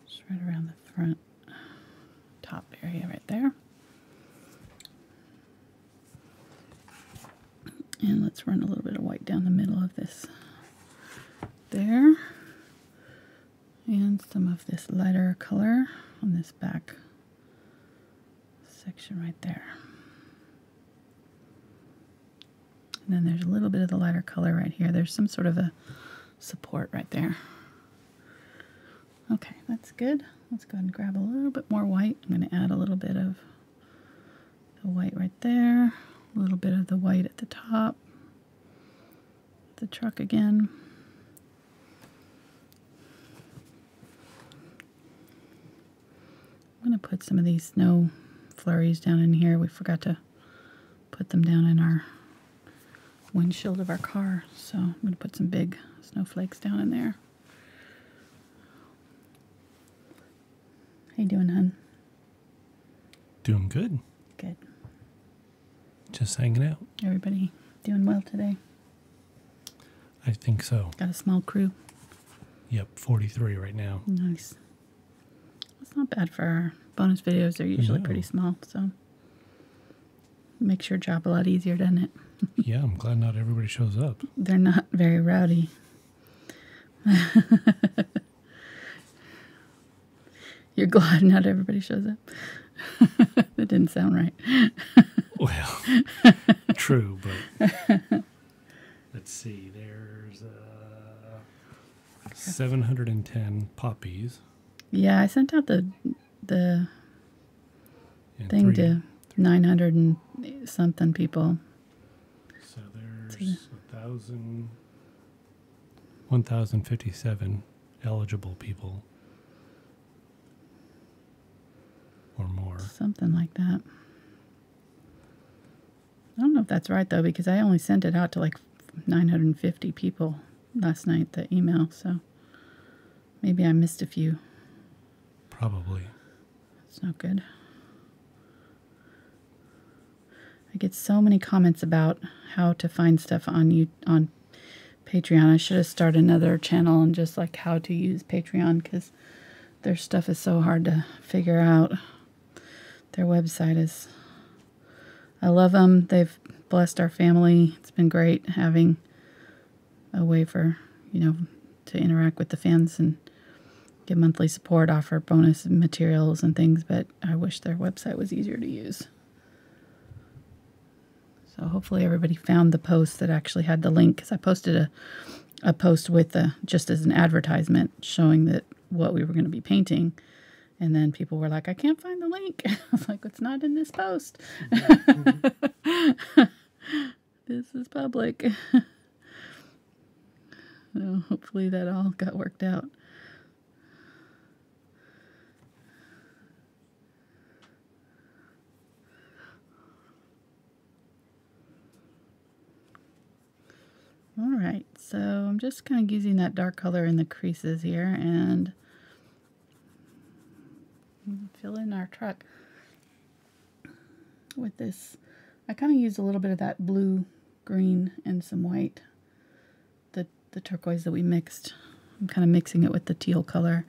Just right around the front top area right there. And let's run a little bit of white down the middle of this there. And some of this lighter color on this back section right there. And then there's a little bit of the lighter color right here. There's some sort of a support right there. Okay, that's good. Let's go ahead and grab a little bit more white. I'm going to add a little bit of the white right there. A little bit of the white at the top. The truck again. I'm going to put some of these snow flurries down in here. We forgot to put them down in our windshield of our car. So I'm going to put some big snowflakes down in there. How you doing, hon? Doing good. Good. Just hanging out. Everybody doing well today? I think so. Got a small crew? Yep, 43 right now. Nice. It's not bad for our bonus videos. They're usually pretty small, so makes your job a lot easier, doesn't it? Yeah, I'm glad not everybody shows up. They're not very rowdy. You're glad not everybody shows up? That didn't sound right. Well, true, but let's see. There's 710 poppies. Yeah, I sent out the and thing to 900 and something people. So there's 1,057 eligible people or more. Something like that. I don't know if that's right, though, because I only sent it out to like 950 people last night, the email, so maybe I missed a few. Probably. It's not good. I get so many comments about how to find stuff on Patreon. I should have started another channel on just like how to use Patreon, because their stuff is so hard to figure out. Their website is... I love them. They've blessed our family. It's been great having a way for, to interact with the fans and get monthly support, offer bonus materials and things, but I wish their website was easier to use. So hopefully everybody found the post that actually had the link, because I posted a post with just as an advertisement showing that what we were going to be painting. And then people were like, I can't find the link. I was like, it's not in this post. This is public. So hopefully that all got worked out. All right, so I'm just kind of using that dark color in the creases here and fill in our truck with this. I kind of used a little bit of that blue, green, and some white, the turquoise that we mixed. I'm kind of mixing it with the teal color.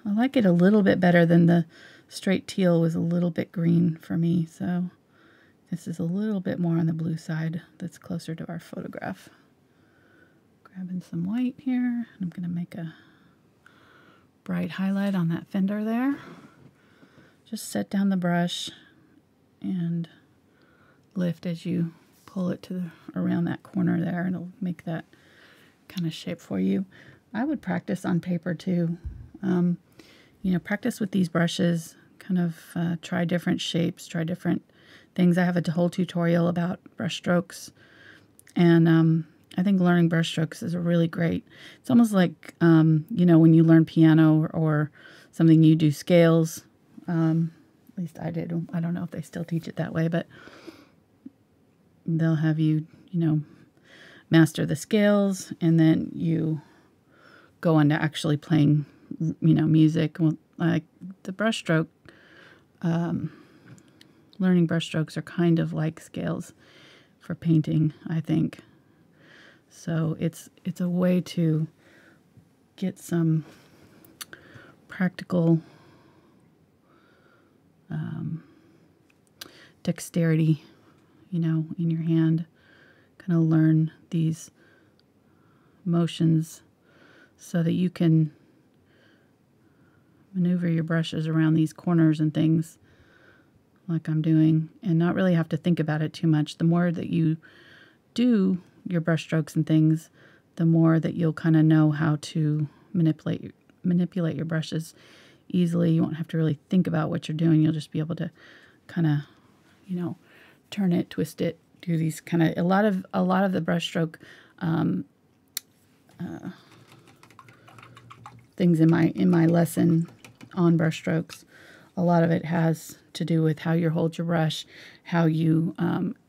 I like it a little bit better than the straight teal was a little bit green for me, so this is a little bit more on the blue side that's closer to our photograph. Grabbing some white here, and I'm going to make a bright highlight on that fender there. Just set down the brush and lift as you pull it to around that corner there, and it'll make that kind of shape for you. I would practice on paper too. Practice with these brushes, kind of try different shapes, try different things. I have a whole tutorial about brush strokes, and I think learning brush strokes is a really great. It's almost like, when you learn piano or something, you do scales. At least I did. I don't know if they still teach it that way, but they'll have you, master the scales, and then you go on to actually playing, music. Like the brush stroke, learning brush strokes are kind of like scales for painting, I think. So it's a way to get some practical dexterity, in your hand. Kind of learn these motions so that you can maneuver your brushes around these corners and things like I'm doing, and not really have to think about it too much. The more that you do your brush strokes and things, the more that you'll kind of know how to manipulate your brushes easily. You won't have to really think about what you're doing. You'll just be able to kind of, turn it, twist it, do these kind of, a lot of the brush stroke things in my lesson on brush strokes. A lot of it has to do with how you hold your brush, how you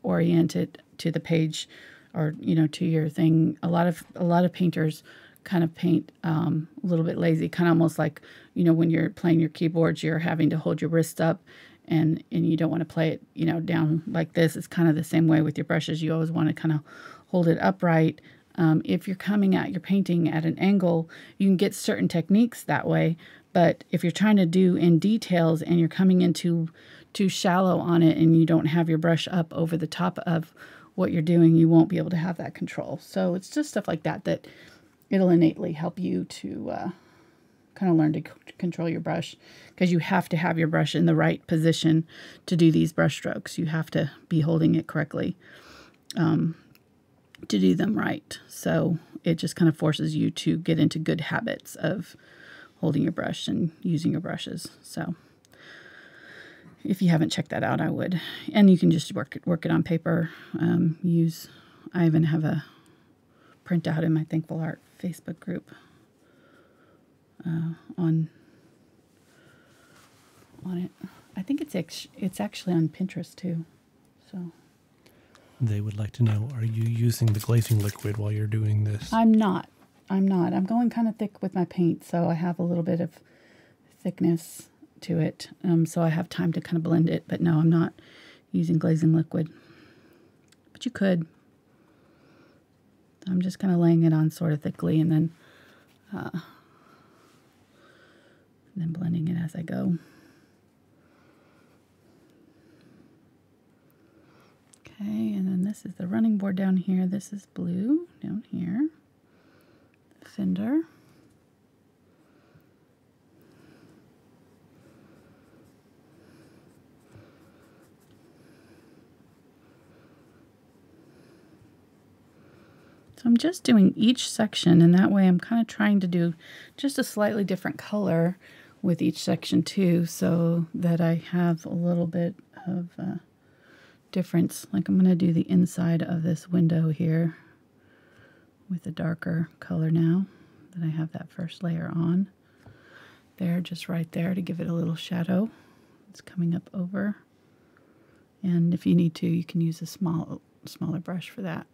orient it to the page, or to your thing. A lot of painters kind of paint a little bit lazy, kind of almost like when you're playing your keyboards, you're having to hold your wrist up, and you don't want to play it down like this. It's kind of the same way with your brushes. You always want to kind of hold it upright. If you're coming at your painting at an angle, you can get certain techniques that way. But if you're trying to do in details and you're coming into too shallow on it and you don't have your brush up over the top of what you're doing, you won't be able to have that control. So it's just stuff like that that it'll innately help you to kind of learn to control your brush, because you have to have your brush in the right position to do these brush strokes. You have to be holding it correctly to do them right. So it just kind of forces you to get into good habits of holding your brush and using your brushes. So if you haven't checked that out, I would. And you can just work it on paper. I even have a printout in my Thankful Art Facebook group on it. I think it's actually on Pinterest too. So they would like to know, are you using the glazing liquid while you're doing this? I'm not. I'm going kind of thick with my paint, so I have a little bit of thickness to it, so I have time to kind of blend it. But no, I'm not using glazing liquid. But you could. I'm just kind of laying it on sort of thickly, and then blending it as I go. Okay, and then this is the running board down here. This is blue down here. Fender. So I'm just doing each section, and that way I'm kind of trying to do just a slightly different color with each section too, so that I have a little bit of difference. Like I'm going to do the inside of this window here with a darker color now that I have that first layer on. There, just right there, to give it a little shadow. It's coming up over. And if you need to, you can use a smaller brush for that.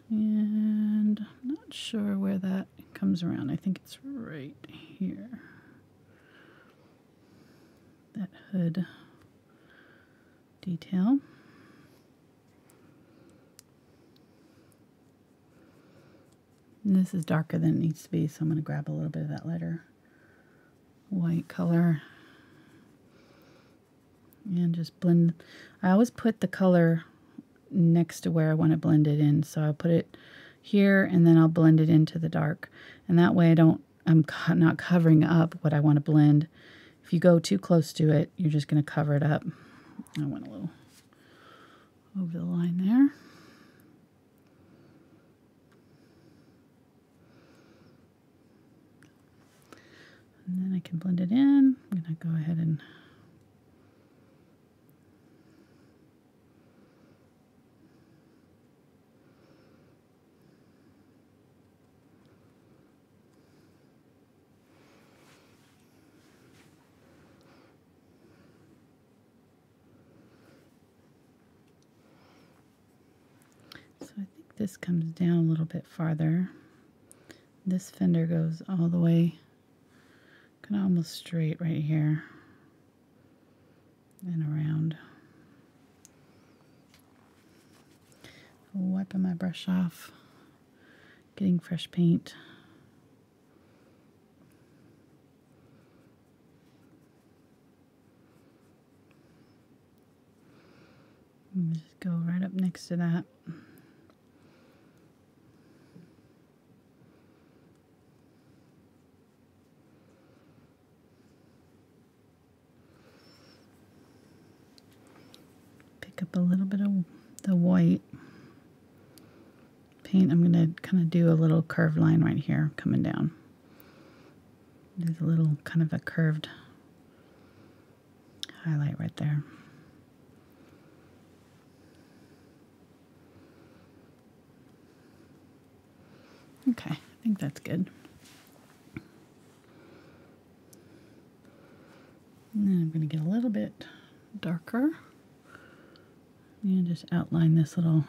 And I'm not sure where that comes around. I think it's right here. That hood detail. And this is darker than it needs to be, so I'm going to grab a little bit of that lighter white color and just blend. I always put the color next to where I want to blend it in, so I'll put it here and then I'll blend it into the dark, and that way I'm not covering up what I want to blend. If you go too close to it, you're just going to cover it up. I went a little over the line there. And then I can blend it in. I'm going to go ahead and so I think this comes down a little bit farther. This fender goes all the way kind of almost straight right here and around. Wiping my brush off, getting fresh paint. And just go right up next to that. Up a little bit of the white paint. I'm going to kind of do a little curved line right here coming down. There's a little kind of a curved highlight right there. Okay, I think that's good. I'm going to get a little bit darker and just outline this little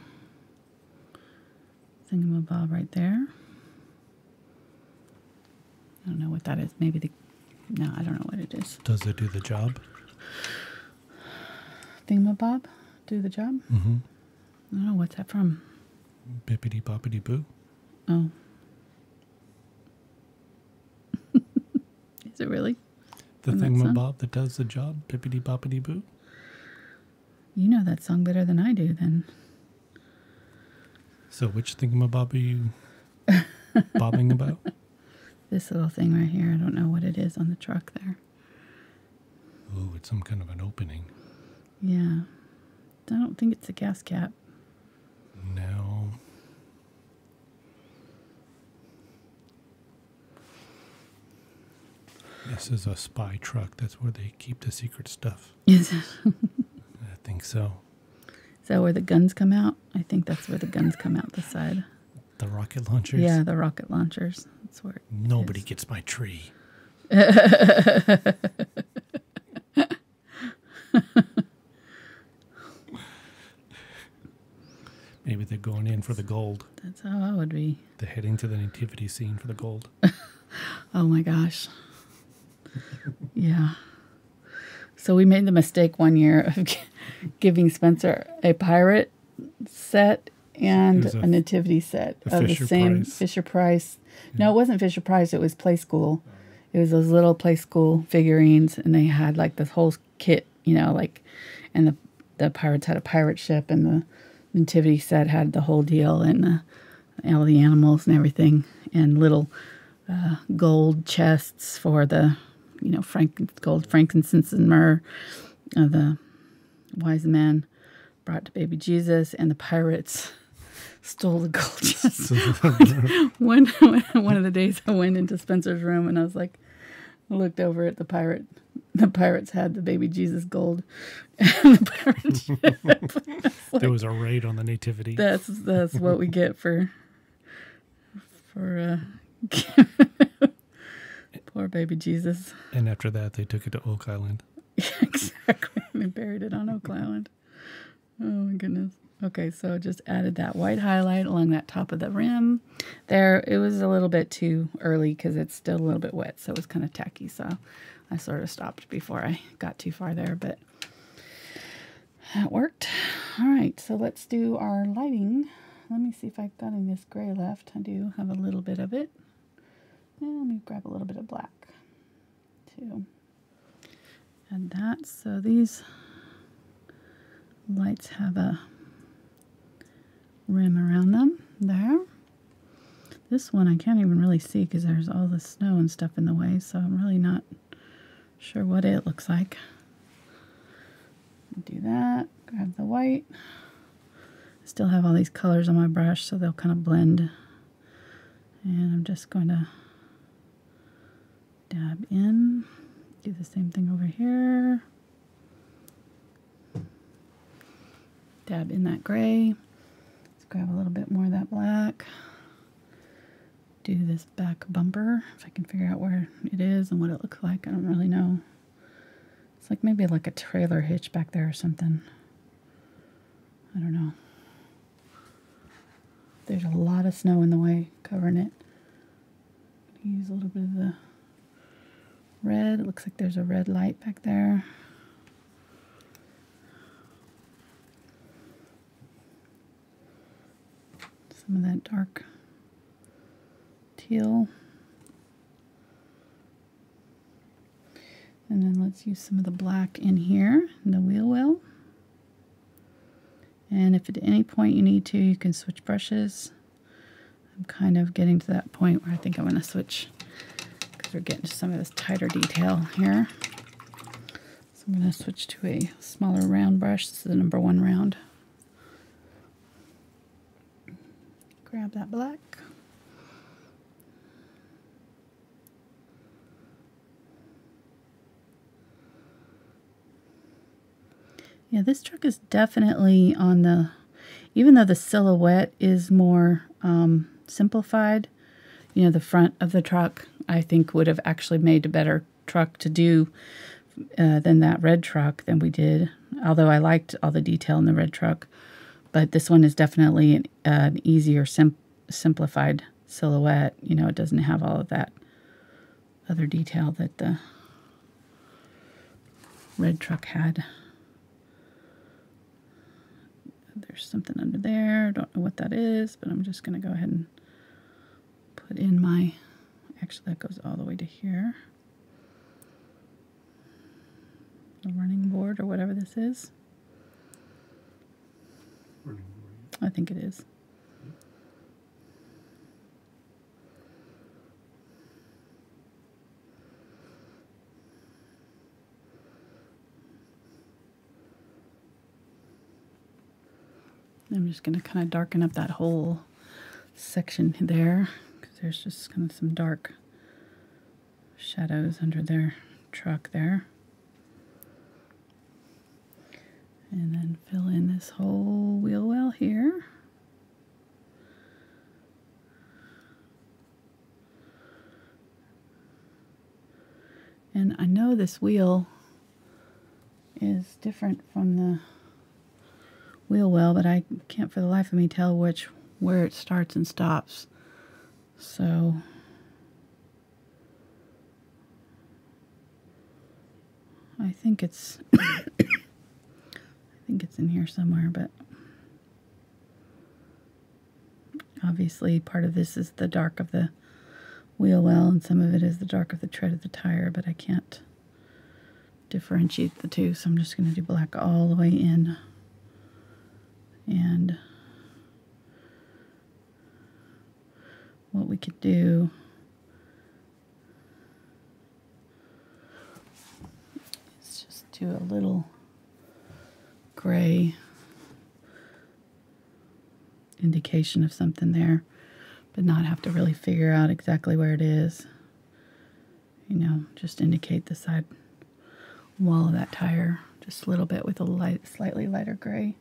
thingamabob right there. I don't know what that is. Maybe the... No, I don't know what it is. Does it do the job? Thingamabob? Do the job? Mm-hmm. I don't know. What's that from? Bippity boppity boo. Oh. Is it really? The From that thingamabob that does the job? Bippity boppity boo? You know that song better than I do, then. So which thingamabob are you bobbing about? This little thing right here. I don't know what it is on the truck there. Oh, it's some kind of an opening. Yeah. I don't think it's a gas cap. No. This is a spy truck. That's where they keep the secret stuff. Is it? I think so. Is that where the guns come out? I think that's where the guns come out the side. The rocket launchers? Yeah, the rocket launchers. That's where it Nobody is. gets my tree. Maybe they're going in for the gold. That's how I would be. They're heading to the nativity scene for the gold. Oh my gosh. Yeah. So we made the mistake one year of giving Spencer a pirate set and a nativity set of the same Fisher Price. Yeah. No, it wasn't Fisher Price. It was Play School. It was those little Play School figurines, and they had like this whole kit, you know, like, and the pirates had a pirate ship, and the nativity set had the whole deal, and all the animals and everything, and little gold chests for the, you know, gold, frankincense, and myrrh. The wise men brought to baby Jesus, and the pirates stole the gold chest. One of the days I went into Spencer's room, and I was like, I looked over at the pirate. The pirates had the baby Jesus gold, and the pirate ship. Like, there was a raid on the nativity. That's what we get for poor baby Jesus. And after that, they took it to Oak Island. Yeah, exactly. They buried it on Oak Island. Oh my goodness. Okay, so just added that white highlight along that top of the rim. There, it was a little bit too early because it's still a little bit wet, so it was kind of tacky. So I sort of stopped before I got too far there, but that worked. All right, so let's do our lighting. Let me see if I've got any of this gray left. I do have a little bit of it. And let me grab a little bit of black too. Add that. So these lights have a rim around them there. This one I can't even really see because there's all the snow and stuff in the way, so I'm really not sure what it looks like. Do that, grab the white. Still have all these colors on my brush, so they'll kind of blend. And I'm just going to dab in, do the same thing over here. Dab in that gray. Let's grab a little bit more of that black. Do this back bumper, if I can figure out where it is and what it looks like. I don't really know. It's like maybe like a trailer hitch back there or something. I don't know. There's a lot of snow in the way covering it. Use a little bit of the red. It looks like there's a red light back there. Some of that dark teal. And then let's use some of the black in here in the wheel well. And if at any point you need to, you can switch brushes. I'm kind of getting to that point where I think I'm going to switch because we're getting to some of this tighter detail here. So I'm going to switch to a smaller round brush. This is the number 1 round. Grab that black. Yeah, this truck is definitely on the, even though the silhouette is more simplified, you know, the front of the truck, I think would have actually made a better truck to do than that red truck than we did. Although I liked all the detail in the red truck. But this one is definitely an easier, simplified silhouette. You know, it doesn't have all of that other detail that the red truck had. There's something under there. Don't know what that is, but I'm just going to go ahead and put in my... Actually, that goes all the way to here. The running board or whatever this is. Running board. I think it is. I'm just going to kind of darken up that whole section there, because there's just kind of some dark shadows under their truck there. And then fill in this whole wheel well here. And I know this wheel is different from the wheel well, but I can't for the life of me tell where it starts and stops. So I think it's I think it's in here somewhere, but obviously part of this is the dark of the wheel well and some of it is the dark of the tread of the tire, but I can't differentiate the two, so I'm just going to do black all the way in. And what we could do is just do a little gray indication of something there, but not have to really figure out exactly where it is. You know, just indicate the side wall of that tire just a little bit with a slightly lighter gray.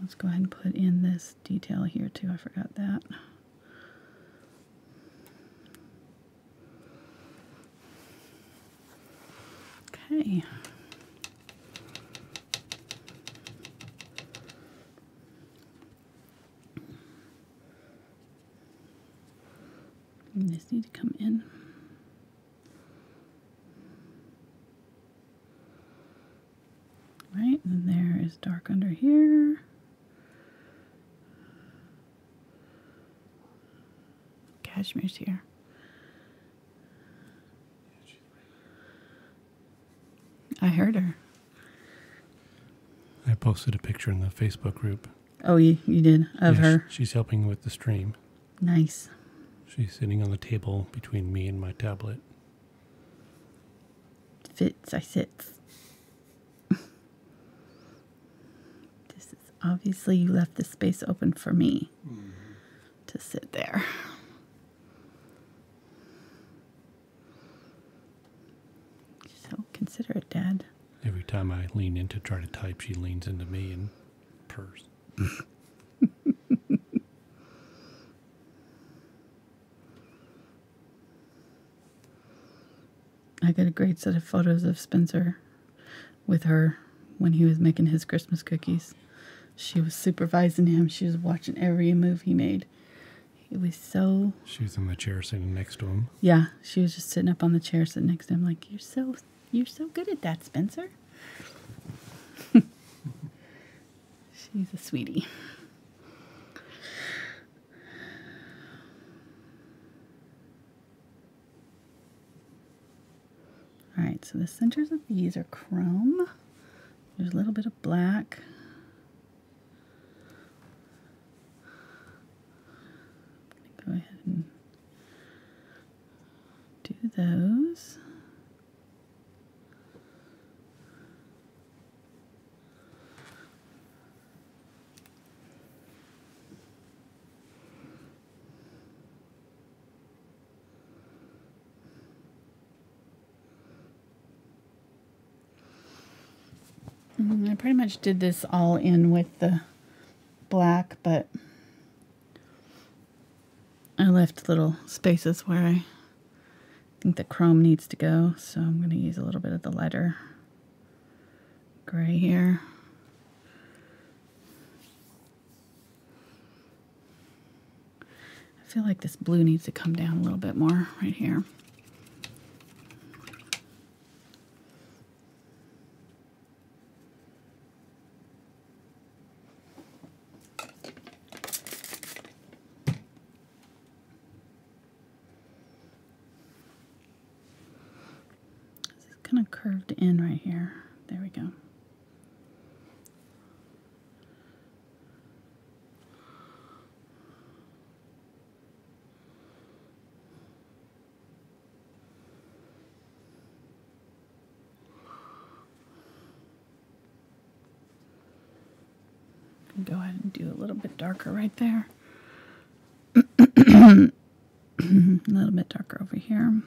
Let's go ahead and put in this detail here too. I forgot that. Okay. And this need to come in. Right, and there is dark under here. Cashmere's here. I heard her. I posted a picture in the Facebook group. Oh, you did? Of her? She's helping with the stream. Nice. She's sitting on the table between me and my tablet. Fits, I sits. This is obviously you left the space open for me to sit there. So considerate, Dad. Every time I lean in to try to type, she leans into me and purrs. I got a great set of photos of Spencer with her when he was making his Christmas cookies. She was supervising him. She was watching every move he made. It was so... She was in the chair sitting next to him. Yeah, she was just sitting up on the chair sitting next to him like, you're so good at that, Spencer. She's a sweetie. All right, so the centers of these are chrome. There's a little bit of black. I'm going to go ahead and do those. I pretty much did this all in with the black, but I left little spaces where I think the chrome needs to go, so I'm going to use a little bit of the lighter gray here. I feel like this blue needs to come down a little bit more right here. Kind of curved in right here. There we go. Go ahead and do a little bit darker right there. A little bit darker over here.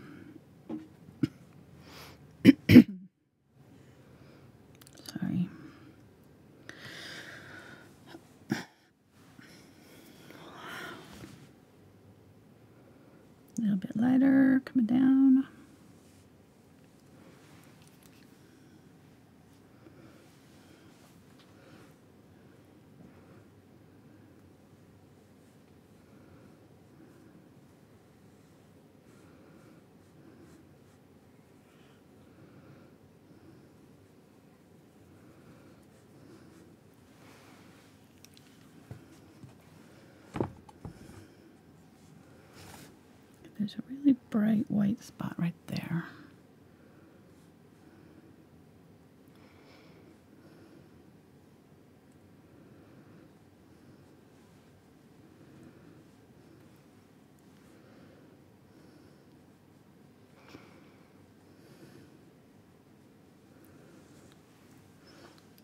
Sorry. A little bit lighter coming down. There's a really bright white spot right there.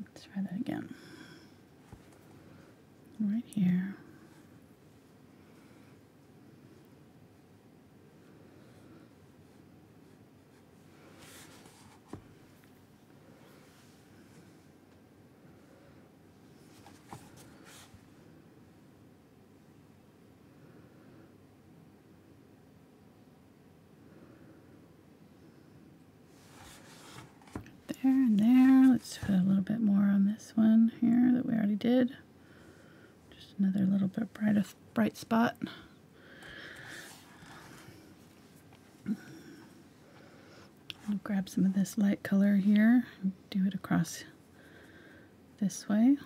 Let's try that again. Right here. There and there. Let's put a little bit more on this one here that we already did. Just another little bit bright spot. I'll grab some of this light color here and do it across this way.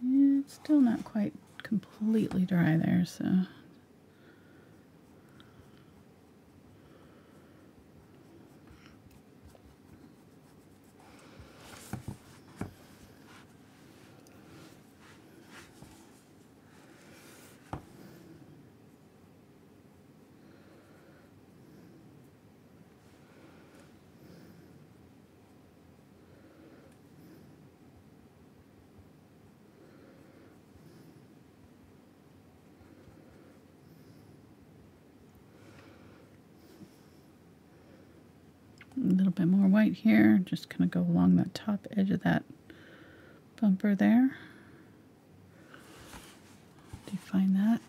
It's still not quite completely dry there, so. A little bit more white here, just kind of go along the top edge of that bumper there. Define that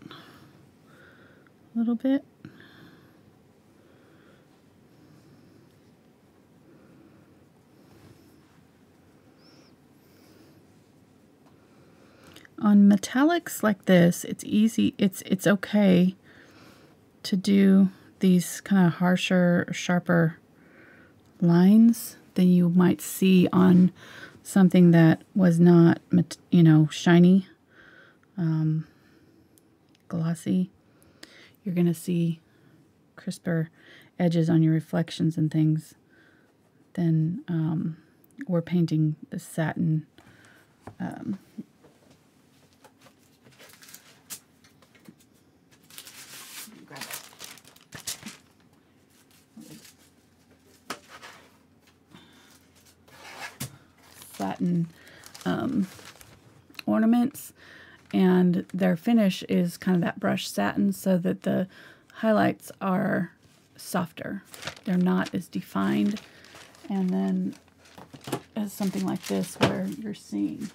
a little bit. On metallics like this, it's easy, it's okay to do these kind of harsher, sharper lines than you might see on something that was not, you know, shiny, glossy. You're going to see crisper edges on your reflections and things than we're painting the satin. Satin ornaments, and their finish is kind of that brushed satin so that the highlights are softer. They're not as defined. And then as something like this where you're seeing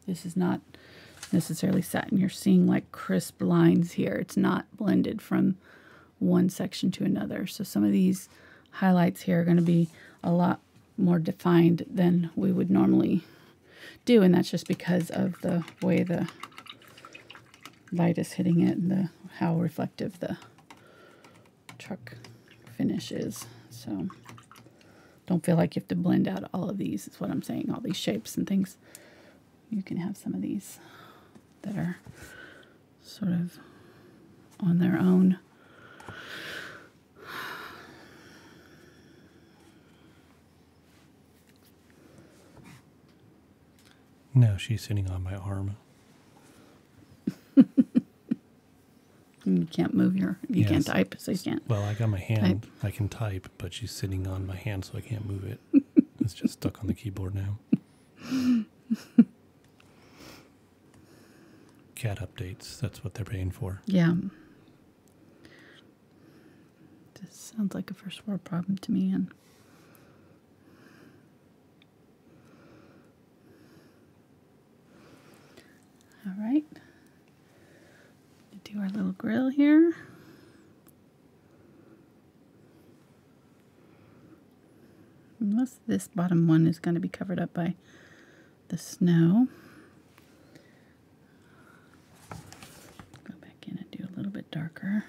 this is not necessarily satin. You're seeing like crisp lines here. It's not blended from one section to another. So some of these highlights here are going to be a lot more defined than we would normally do, and that's just because of the way the light is hitting it and how reflective the truck finish is. So don't feel like you have to blend out all of these, is what I'm saying, all these shapes and things. You can have some of these that are sort of on their own. Now she's sitting on my arm. You can't move you Yes. can't type, so you can't. Well, I got my hand. Type. I can type, but she's sitting on my hand, so I can't move it. It's just stuck on the keyboard now. Cat updates. That's what they're paying for. Yeah. This sounds like a first world problem to me. And all right. Do our little grill here. Most of this bottom one is going to be covered up by the snow. Go back in and do a little bit darker.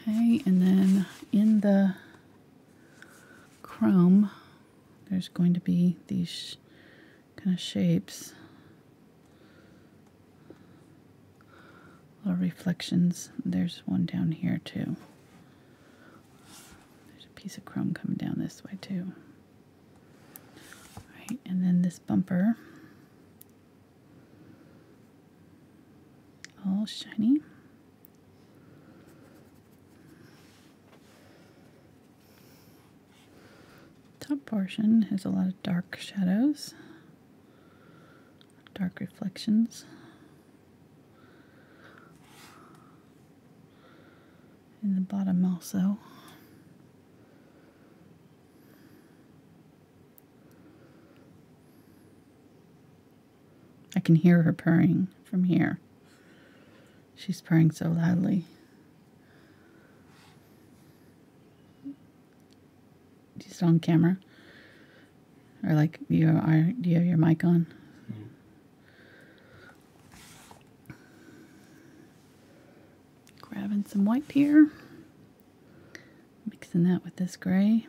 Okay, and then in the chrome, there's going to be these kind of shapes, little reflections. There's one down here too. There's a piece of chrome coming down this way too. Right, and then this bumper, all shiny. Top portion has a lot of dark shadows, dark reflections. In the bottom also. I can hear her purring from here. She's purring so loudly. Just on camera, or like do you have your mic on? Grabbing some white here, mixing that with this gray.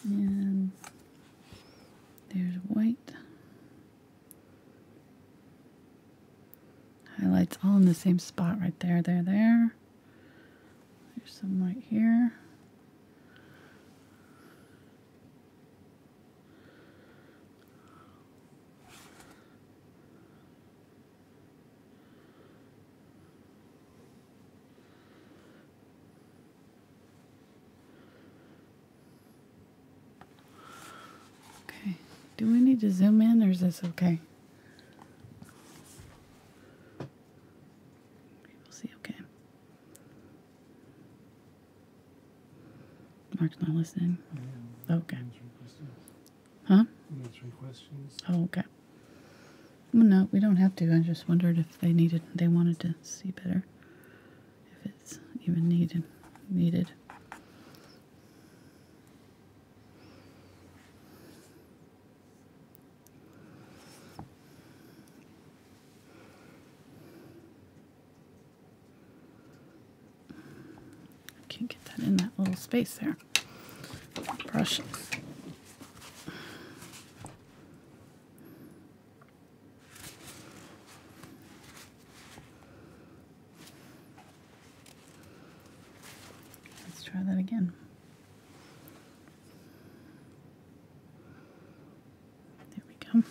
And there's white. Highlights all in the same spot right there, there. There's some right here. Do we need to zoom in, or is this okay? People see okay. Mark's not listening. Okay. Huh? Answering questions. Oh, okay. Well, no, we don't have to. I just wondered if they wanted to see better. If it's even needed. Can't get that in that little space there. Brush. go.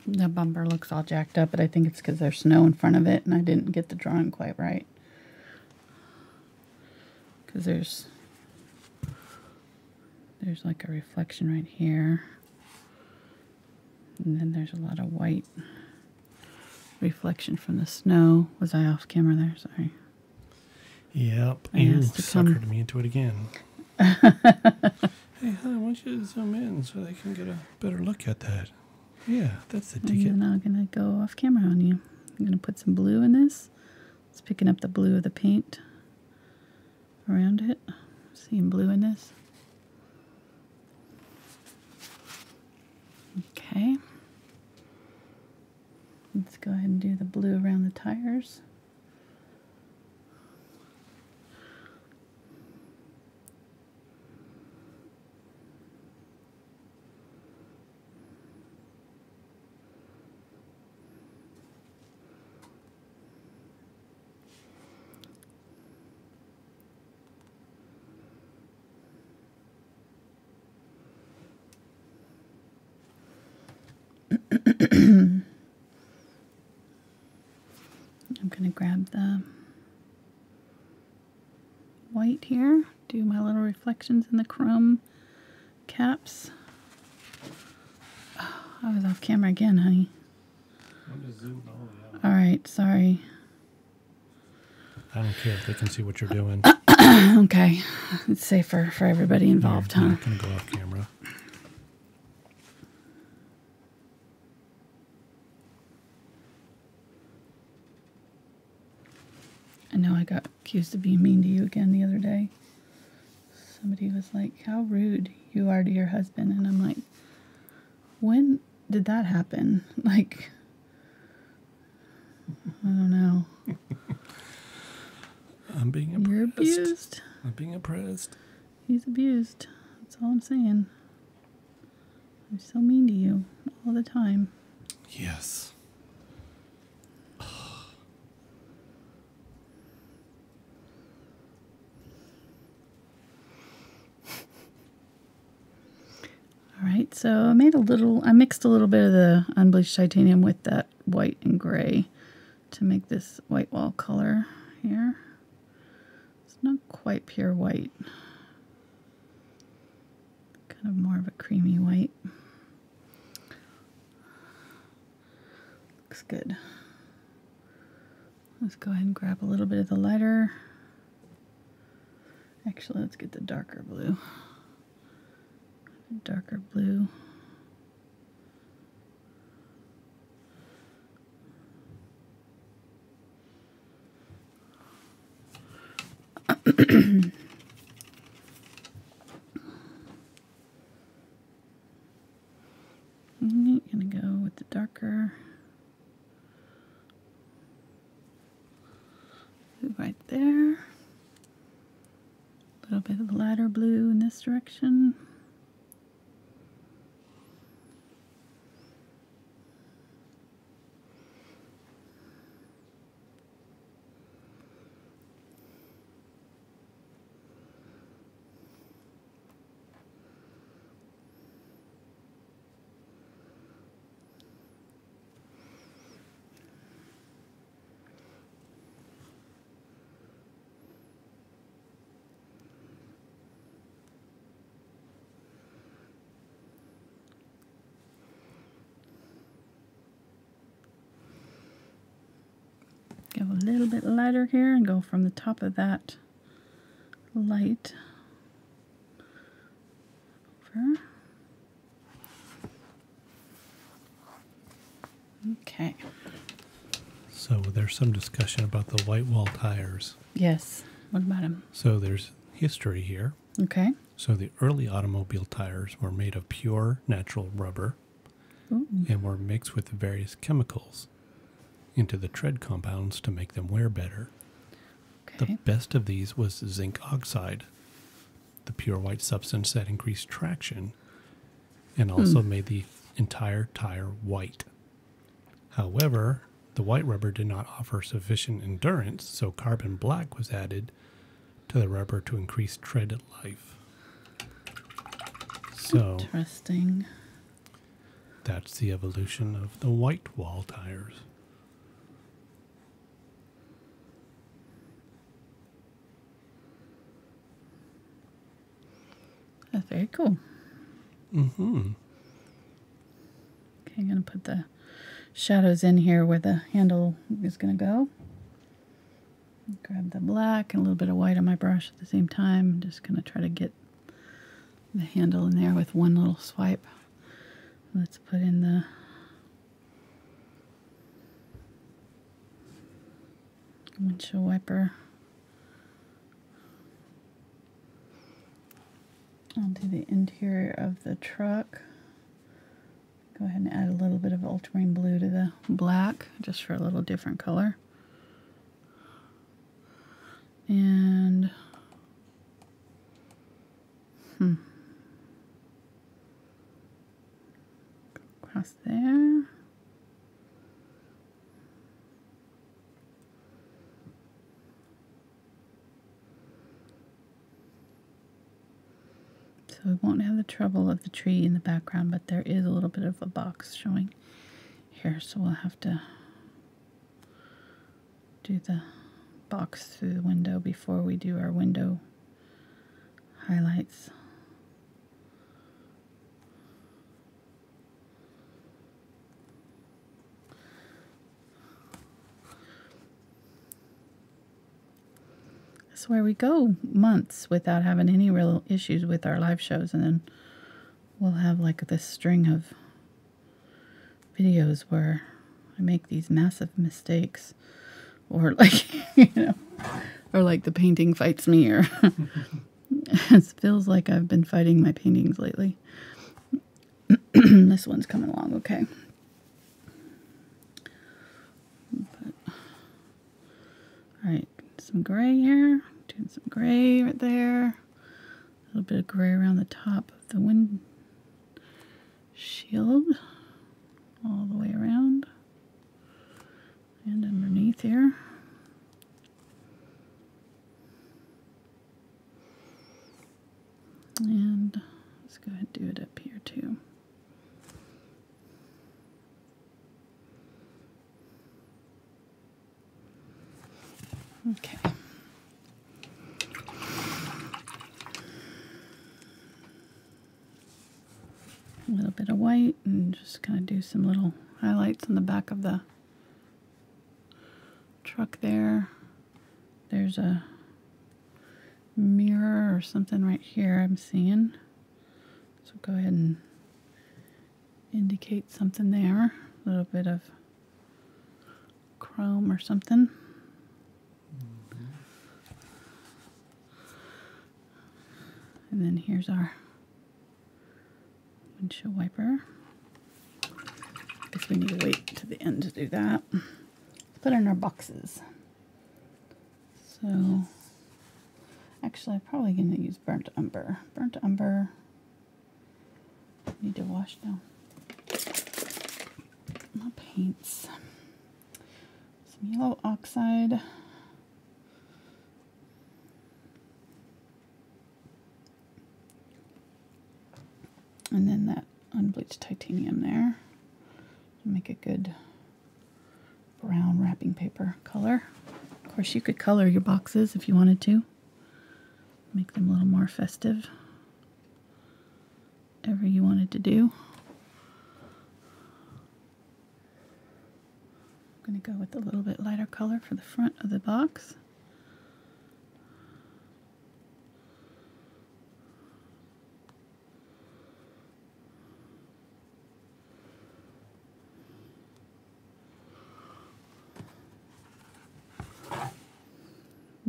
The bumper looks all jacked up, but I think it's because there's snow in front of it and I didn't get the drawing quite right. Because there's like a reflection right here. And then there's a lot of white reflection from the snow. Was I off camera there? Sorry. Yep. You suckered me into it again. Hey, hon, I want you to zoom in so they can get a better look at that. Yeah, that's the ticket. And then I'm going to go off camera on you. I'm going to put some blue in this. It's picking up the blue of the paint around it. Seeing blue in this. Okay. Let's go ahead and do the blue around the tires. I'm going to grab the white here, do my little reflections in the chrome caps. Oh, I was off camera again, honey. All right, sorry. I don't care if they can see what you're doing. Okay, it's safer for everybody involved, huh? I'm not going to go off camera. I know I got accused of being mean to you again the other day. Somebody was like, how rude you are to your husband. And I'm like, when did that happen? Like, I don't know. I'm being impressed. You're abused. I'm being impressed. He's abused. That's all I'm saying. I'm so mean to you all the time. Yes. Alright, so I mixed a little bit of the Unbleached Titanium with that white and gray to make this white wall color here. It's not quite pure white. Kind of more of a creamy white. Looks good. Let's go ahead and grab a little bit of the lighter. Actually, let's get the darker blue. Darker blue. I'm gonna go with the darker blue right there. A little bit of the lighter blue in this direction. Go a little bit lighter here and go from the top of that light over. Okay. So there's some discussion about the white wall tires. Yes. What about them? So there's history here. Okay. So the early automobile tires were made of pure natural rubber. Ooh. And were mixed with various chemicals into the tread compounds to make them wear better. Okay. The best of these was zinc oxide, the pure white substance that increased traction and also made the entire tire white. However, the white rubber did not offer sufficient endurance, so carbon black was added to the rubber to increase tread life. So interesting. That's the evolution of the white wall tires. That's very cool. Mm-hmm. Okay, I'm going to put the shadows in here where the handle is going to go. Grab the black and a little bit of white on my brush at the same time. I'm just going to try to get the handle in there with one little swipe. Let's put in the windshield wiper. I'll do the interior of the truck. Go ahead and add a little bit of ultramarine blue to the black, just for a little different color. And across there. So we won't have the trouble of the tree in the background, but there is a little bit of a box showing here, so we'll have to do the box through the window before we do our window highlights. That's where we go months without having any real issues with our live shows, and then we'll have like this string of videos where I make these massive mistakes, or like, you know, or like the painting fights me, or it feels like I've been fighting my paintings lately. This one's coming along okay. All right, some gray here. Doing some gray right there. A little bit of gray around the top of the windshield. All the way around. And underneath here. And let's go ahead and do it up here too. Okay. A little bit of white and just kind of do some little highlights on the back of the truck there. There's a mirror or something right here I'm seeing. So go ahead and indicate something there. A little bit of chrome or something. And then here's our windshield wiper. I guess we need to wait to the end to do that. Let's put in our boxes. So, actually I'm probably going to use burnt umber. Burnt umber. Need to wash down my paints. Some yellow oxide. And then that unbleached titanium there to make a good brown wrapping paper color. Of course, you could color your boxes if you wanted to. Make them a little more festive. Whatever you wanted to do. I'm going to go with a little bit lighter color for the front of the box.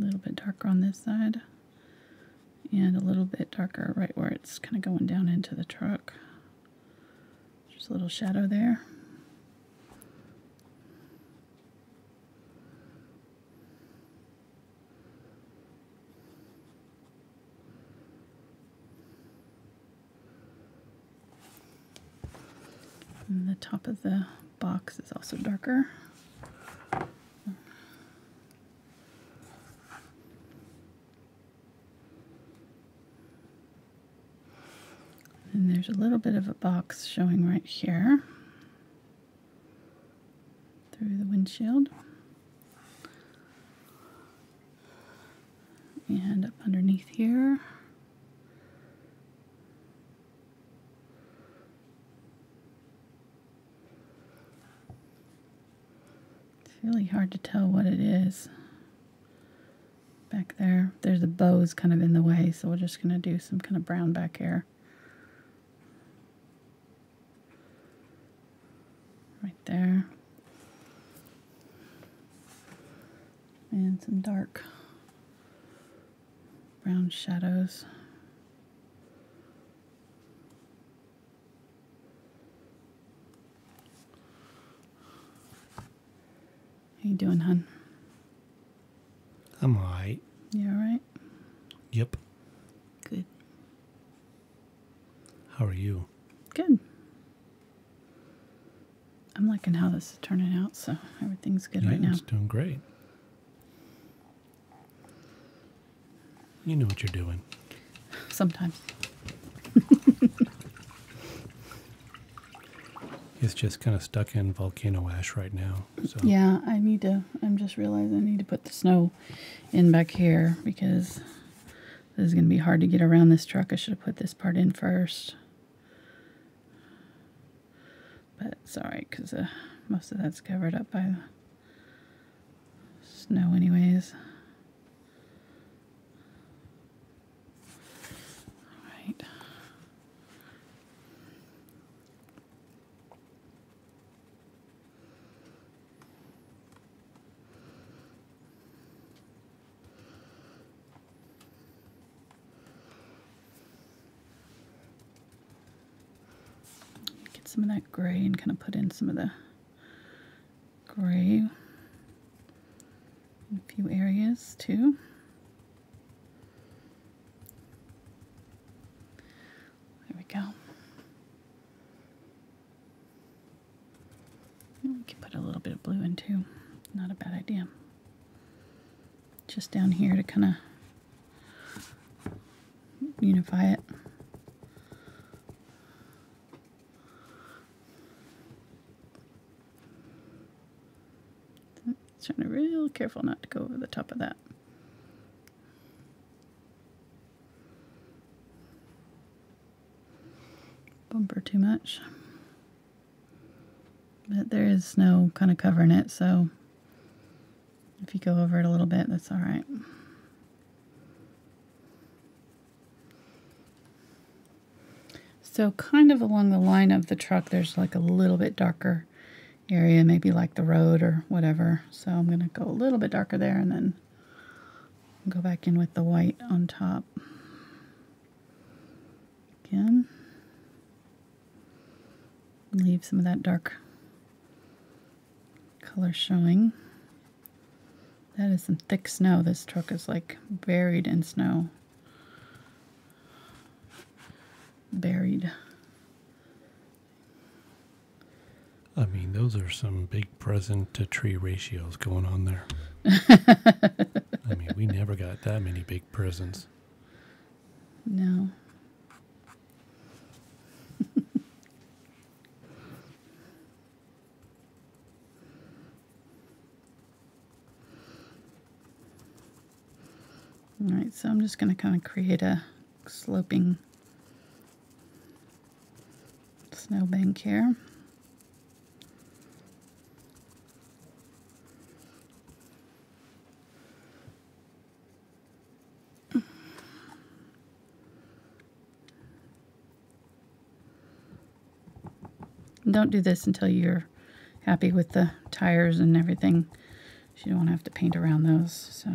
A little bit darker on this side and a little bit darker right where it's kind of going down into the truck. Just a little shadow there. And the top of the box is also darker. And there's a little bit of a box showing right here through the windshield. And up underneath here. It's really hard to tell what it is. Back there, there's a bows kind of in the way, so we're just going to do some kind of brown back here. Right there. And some dark brown shadows. How you doing, hon? I'm alright. You alright? Yep. Good. How are you? Good. I'm liking how this is turning out, so everything's good right now. It's doing great. You know what you're doing. Sometimes. It's just kind of stuck in volcano ash right now. So. Yeah, I'm just realizing I need to put the snow in back here because this is going to be hard to get around this truck. I should have put this part in first. But it's alright because most of that's covered up by the snow anyways. Alright. Some of that gray and kind of put in some of the gray in a few areas too. There we go. We can put a little bit of blue in too. Not a bad idea. Just down here to kind of unify it. Trying to be real careful not to go over the top of that. Bumper too much. But there is snow kind of covering it, so if you go over it a little bit, that's all right. So kind of along the line of the truck, there's like a little bit darker area, maybe like the road or whatever. So I'm going to go a little bit darker there and then go back in with the white on top. Again. Leave some of that dark color showing. That is some thick snow. This truck is like buried in snow. Buried. I mean, those are some big present to tree ratios going on there. I mean, we never got that many big presents. No. All right, so I'm just going to kind of create a sloping snowbank here. Don't do this until you're happy with the tires and everything. You don't have to paint around those. So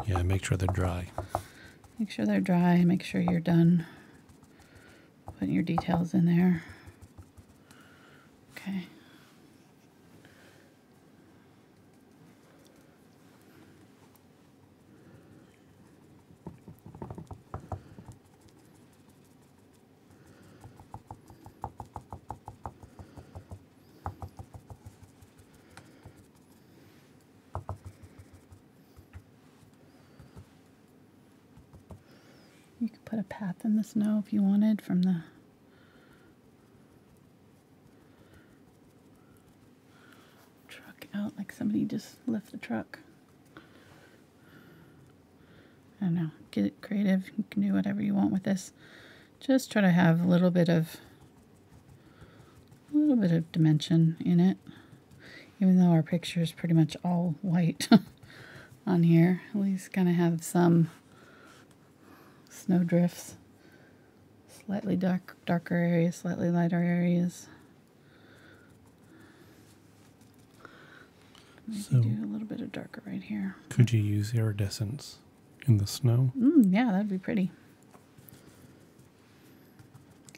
yeah, make sure they're dry. Make sure they're dry. Make sure you're done putting your details in there. Okay. put a path in the snow if you wanted from the truck out, like somebody just left the truck. I don't know, get it creative. You can do whatever you want with this. Just try to have a little bit of dimension in it. Even though our picture is pretty much all white on here, at least kind of have some snow drifts. Slightly darker areas, slightly lighter areas. Maybe So, do a little bit of darker right here. Could you use iridescence in the snow? Yeah, that'd be pretty.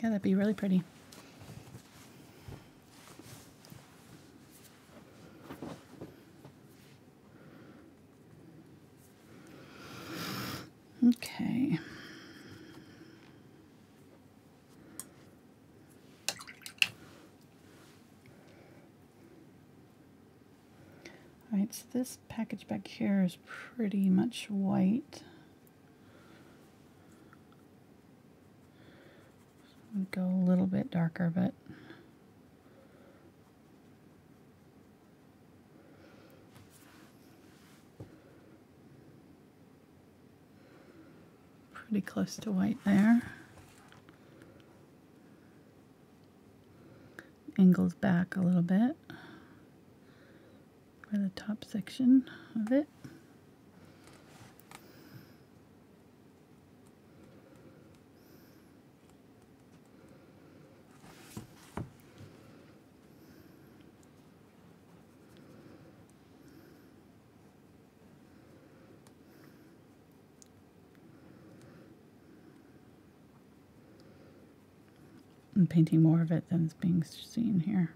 Yeah, that'd be really pretty. Okay. All right, so this package back here is pretty much white. I'll go a little bit darker, but pretty close to white there. Angles back a little bit for the top section of it. I'm painting more of it than is being seen here.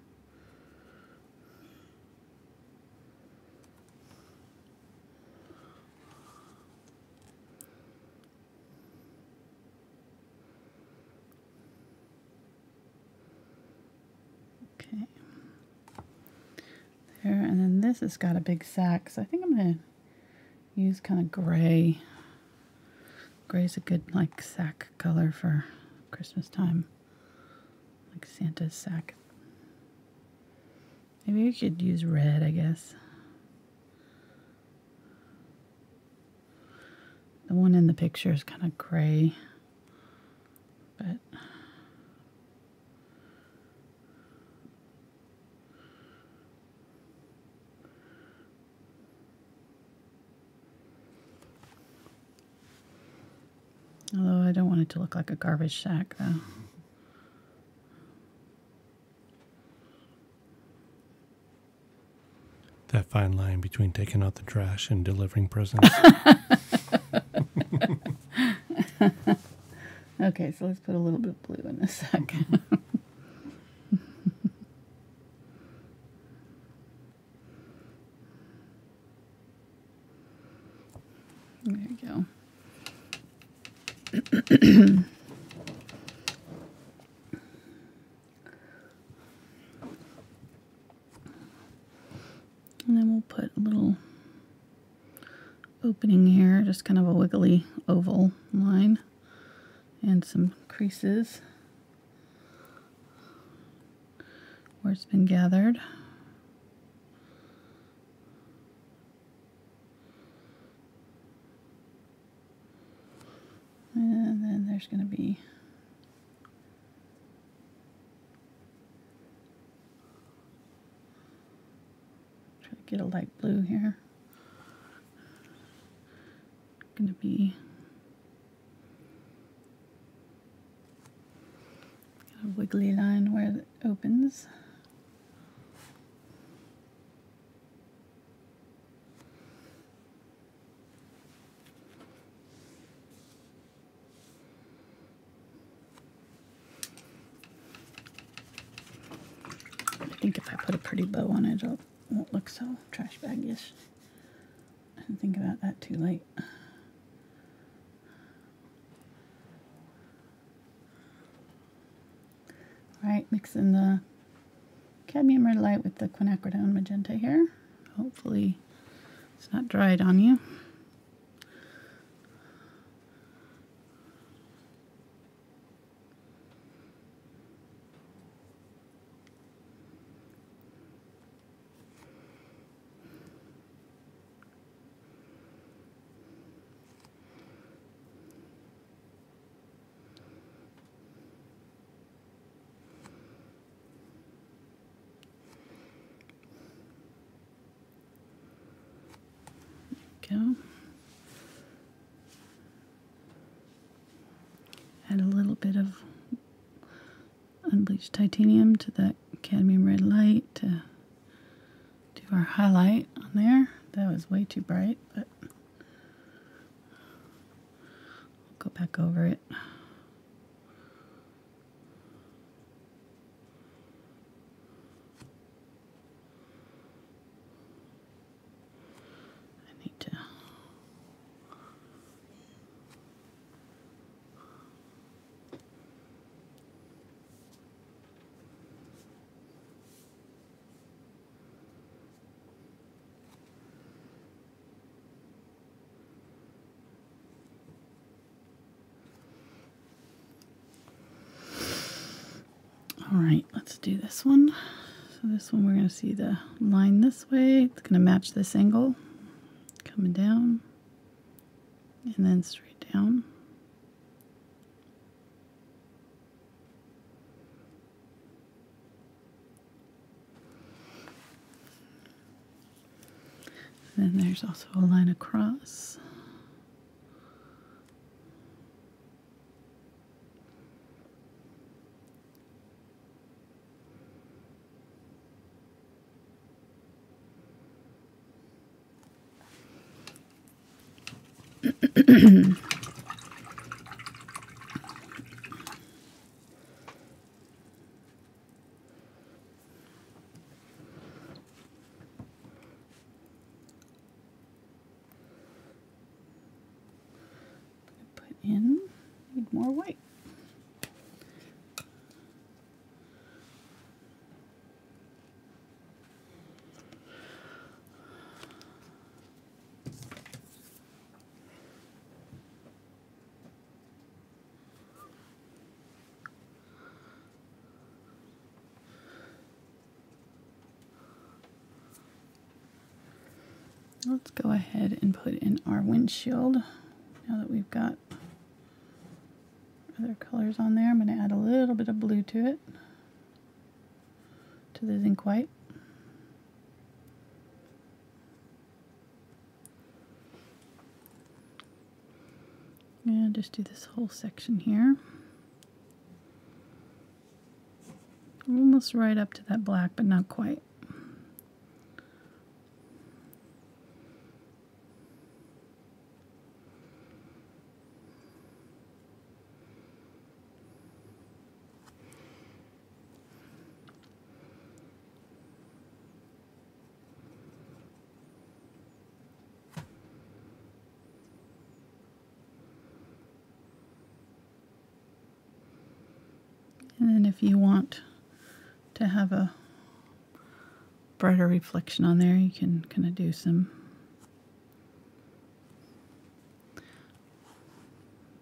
Okay. There, and then this has got a big sack, so I think I'm going to use kind of gray. Gray's a good like sack color for Christmas time. Like Santa's sack. Maybe we could use red, I guess. The one in the picture is kind of gray, but although I don't want it to look like a garbage sack, though. That fine line between taking out the trash and delivering presents. Okay, so let's put a little bit of blue in this sack. There you go. And then we'll put a little opening here, just kind of a wiggly oval line, and some creases where it's been gathered. And then there's going to be get a light blue here. Going to be got a wiggly line where it opens. I think if I put a pretty bow on it, it won't look so trash bag-ish. I didn't think about that too late. Alright, mixing the Cadmium Red Light with the Quinacridone Magenta here. Hopefully it's not dried on you. go. Add a little bit of Unbleached Titanium to that Cadmium Red Light to do our highlight on there. That was way too bright, but I'll go back over it. I need to Alright, let's do this one. So this one we're going to see the line this way. It's going to match this angle. Coming down. And then straight down. And then there's also a line across. Put in, need more white. Let's go ahead and put in our windshield. Now that we've got other colors on there, I'm going to add a little bit of blue to it, to the Zinc White. And just do this whole section here. Almost right up to that black, but not quite. And then if you want to have a brighter reflection on there, you can kind of do some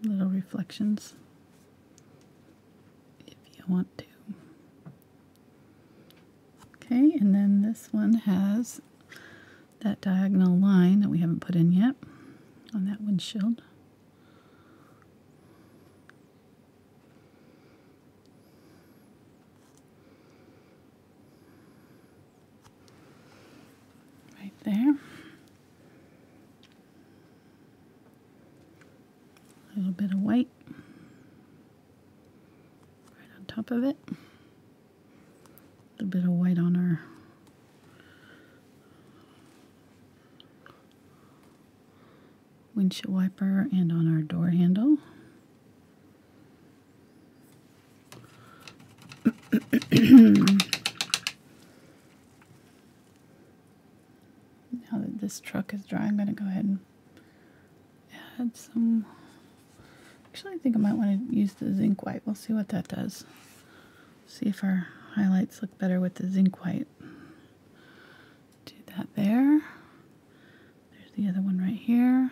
little reflections if you want to. Okay, and then this one has that diagonal line that we haven't put in yet on that windshield. There. A little bit of white right on top of it. A little bit of white on our windshield wiper and on our door handle. Now that this truck is dry, I'm going to go ahead and add some. Actually, I think I might want to use the Zinc White. We'll see what that does. See if our highlights look better with the Zinc White. Do that there. There's the other one right here.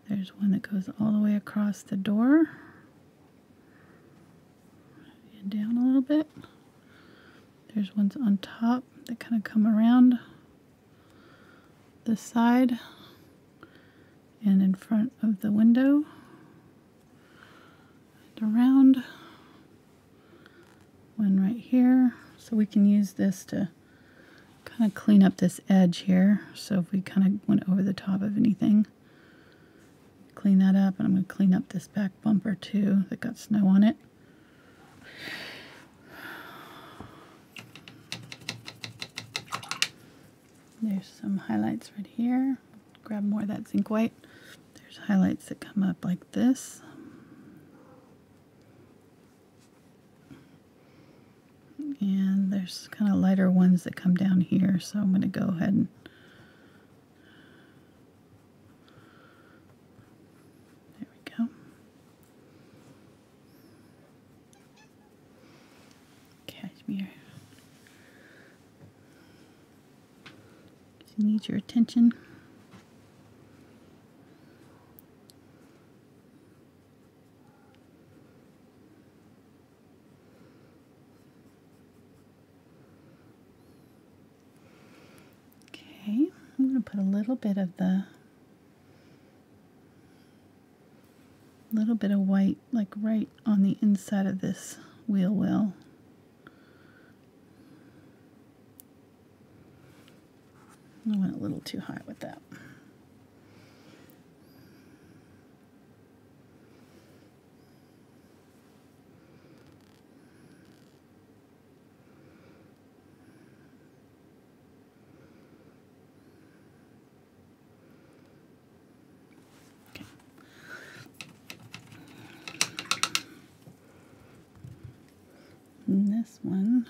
There's one that goes all the way across the door. And down a little bit. There's ones on top that kind of come around the side and in front of the window and around. One right here, so we can use this to kind of clean up this edge here. So if we kind of went over the top of anything, clean that up. And I'm going to clean up this back bumper too that got snow on it. There's some highlights right here. Grab more of that zinc white. There's highlights that come up like this. And there's kind of lighter ones that come down here, so I'm going to go ahead and there we go. Cashmere. She needs your attention. I'm going to put a little bit of white, like right on the inside of this wheel well. I went a little too high with that. And this one,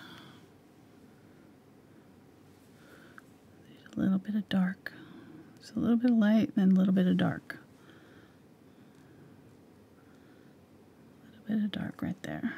there's a little bit of dark. So a little bit of light and then a little bit of dark. A little bit of dark right there.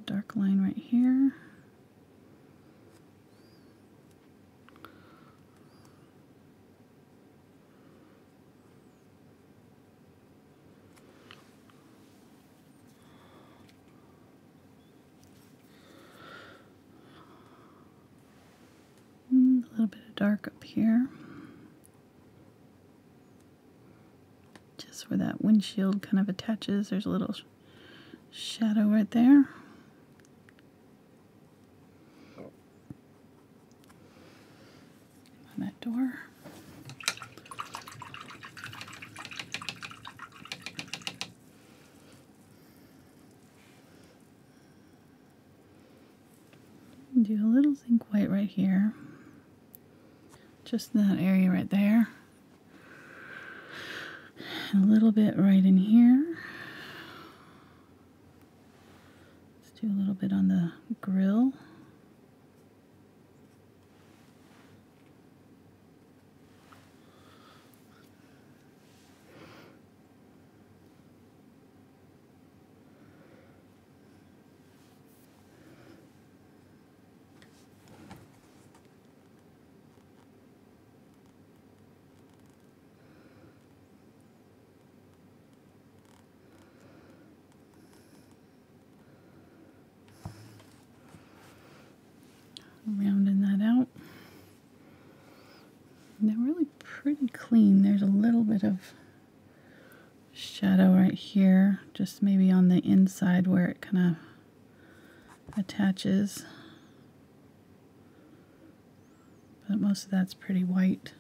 Dark line right here. And a little bit of dark up here. Just where that windshield kind of attaches, there's a little shadow right there. That door. Do a little zinc white right here. Just in that area right there. And a little bit right in here. Let's do a little bit on the grill. Rounding that out. And they're really pretty clean. There's a little bit of shadow right here, just maybe on the inside where it kind of attaches. But most of that's pretty white.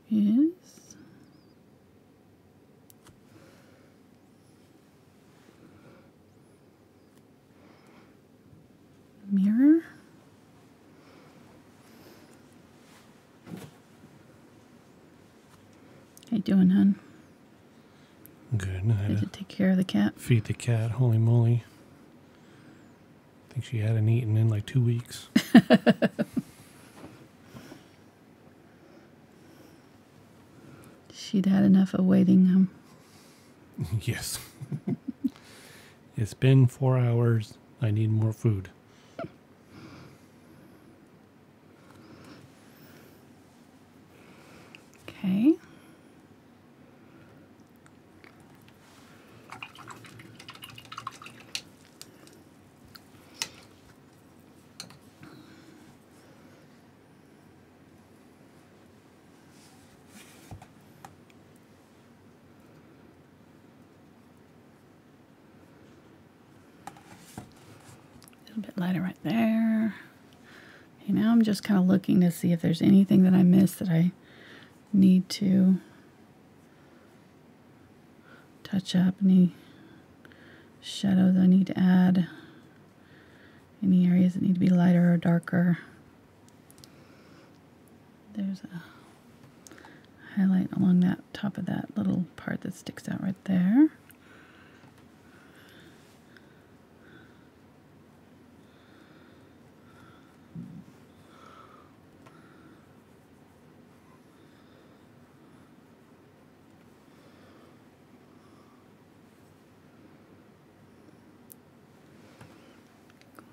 Is mirror. How you doing, hon? Good. I had Did you take care of the cat? feed the cat. Holy moly. think she hadn't eaten in like 2 weeks. She'd had enough of waiting him. Yes. It's been 4 hours. I need more food. Okay. A bit lighter right there. Okay, now I'm just kind of looking to see if there's anything that I missed that I need to touch up, any shadows I need to add, any areas that need to be lighter or darker. There's a highlight along that top of that little part that sticks out right there.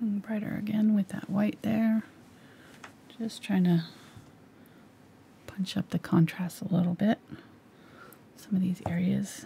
Going brighter again with that white there. Just trying to punch up the contrast a little bit. Some of these areas.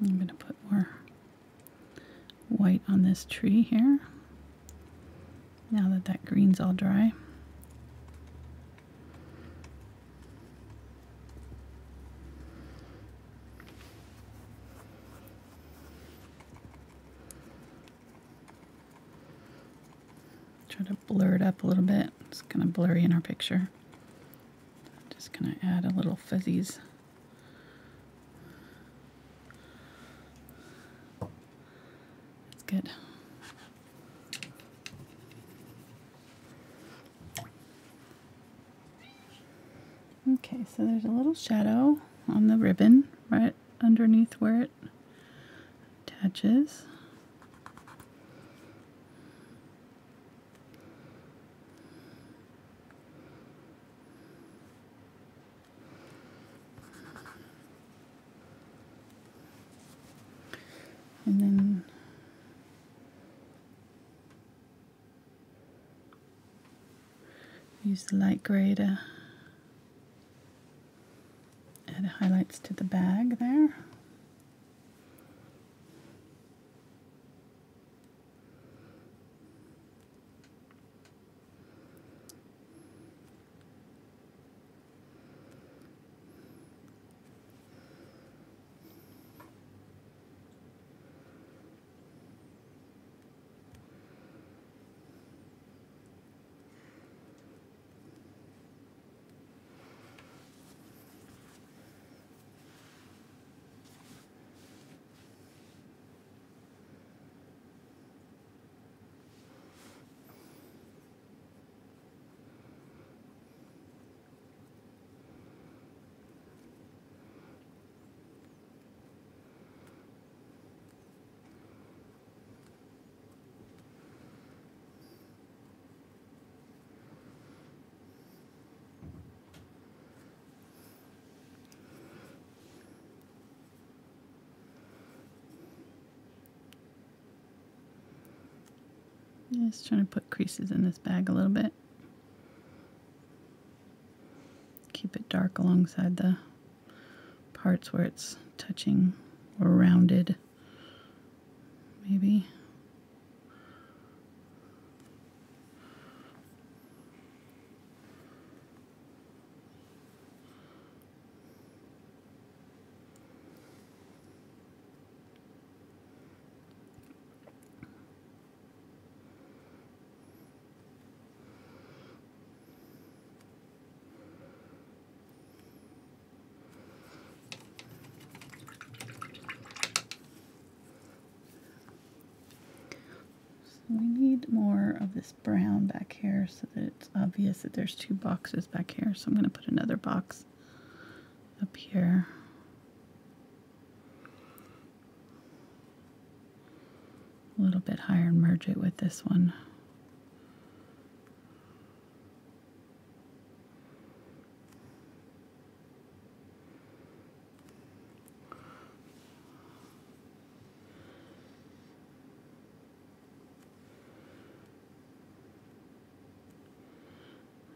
I'm going to put more white on this tree here, now that that green's all dry. Try to blur it up a little bit. It's kind of blurry in our picture. Just going to add a little fuzzies. Good. Okay, so there's a little shadow on the ribbon right underneath where it attaches. And then use the light gray to add highlights to the bag there. Just trying to put creases in this bag a little bit. Keep it dark alongside the parts where it's touching or rounded, maybe. We need more of this brown back here so that it's obvious that there's two boxes back here. So I'm going to put another box up here. A little bit higher and merge it with this one.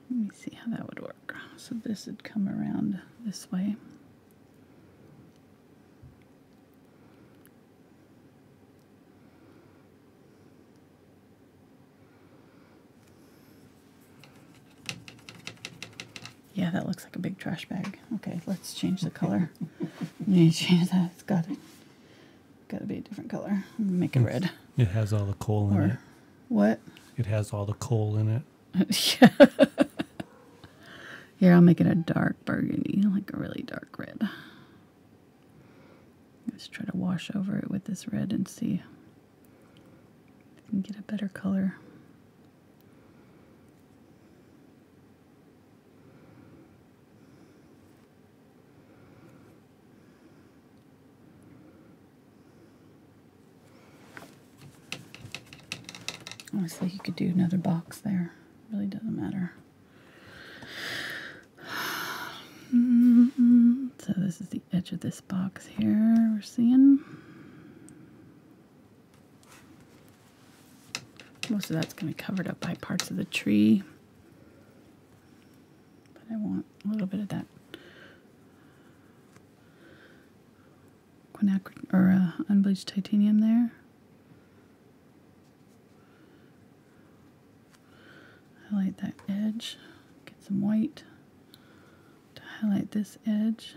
Let me see how that would work. So this would come around this way. Yeah, that looks like a big trash bag. Okay, let's change the color. We need to change that. It's got to be a different color. Make it red. It has all the coal in it. What? It has all the coal in it. Yeah. Here, I'll make it a dark burgundy, like a really dark red. Let's try to wash over it with this red and see if we can get a better color. Honestly, you could do another box there. Really doesn't matter. So this is the edge of this box here we're seeing. Most of that's going to be covered up by parts of the tree. But I want a little bit of that Quinacridone or Unbleached Titanium there. Highlight that edge, get some white to highlight this edge.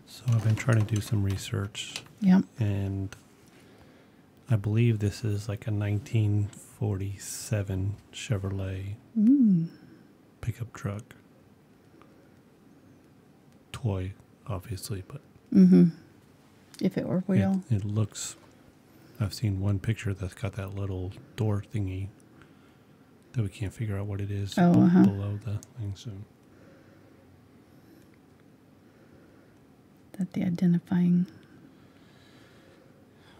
So I've been trying to do some research. Yep. And I believe this is like a 1947 Chevrolet pickup truck. Toy, obviously, but if it were real, it looks. I've seen one picture that's got that little door thingy that we can't figure out what it is below the thing. So that the identifying.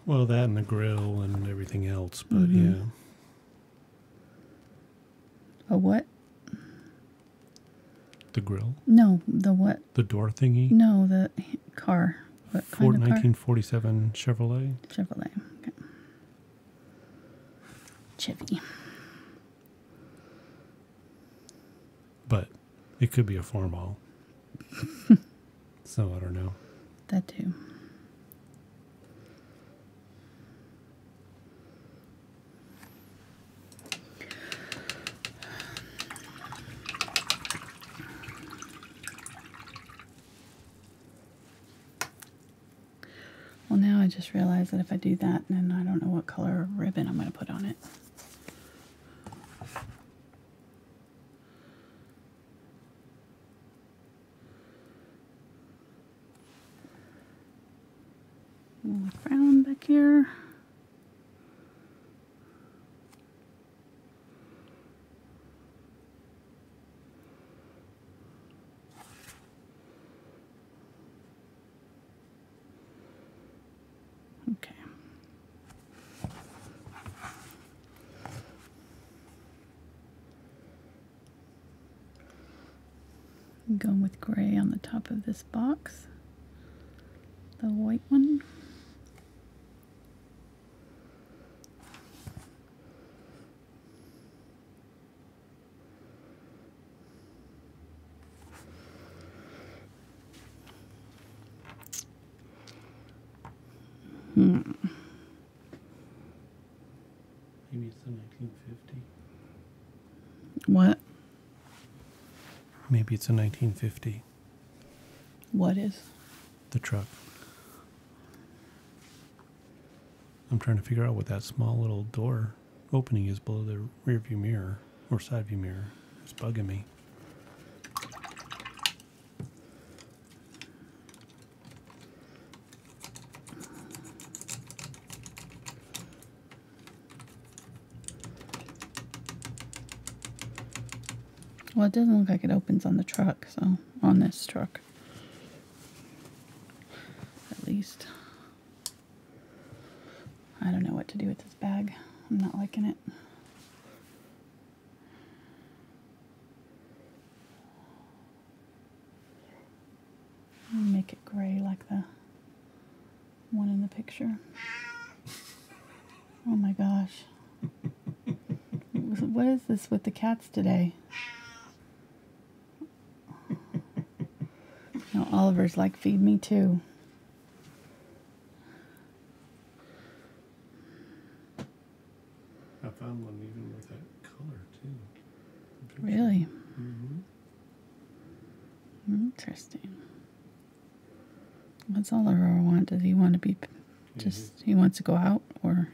Well, that and the grill and everything else, but yeah. A what? The grill? No, the what? The door thingy? No, the car. What kind of car? 1947 Chevrolet. Chevrolet. Okay. Chevy. But it could be a Farmall. So I don't know. That too. Well, now I just realized that if I do that, then I don't know what color of ribbon I'm going to put on it. A little brown back here. Okay. I'm going with gray on the top of this box. The white one. Maybe it's the 1950. What? Maybe it's a 1950. What is? The truck. I'm trying to figure out what that small little door opening is below the rear view mirror or side view mirror. It's bugging me. Well, it doesn't look like it opens on the truck, so on this truck. At least. I don't know what to do with this bag. I'm not liking it. I'll make it gray like the one in the picture. Oh my gosh. What is this with the cats today? Now Oliver's like, feed me too. I found one even with that color too. Really? Mm-hmm. Interesting. What's Oliver want? Does he want to be just, he wants to go out, or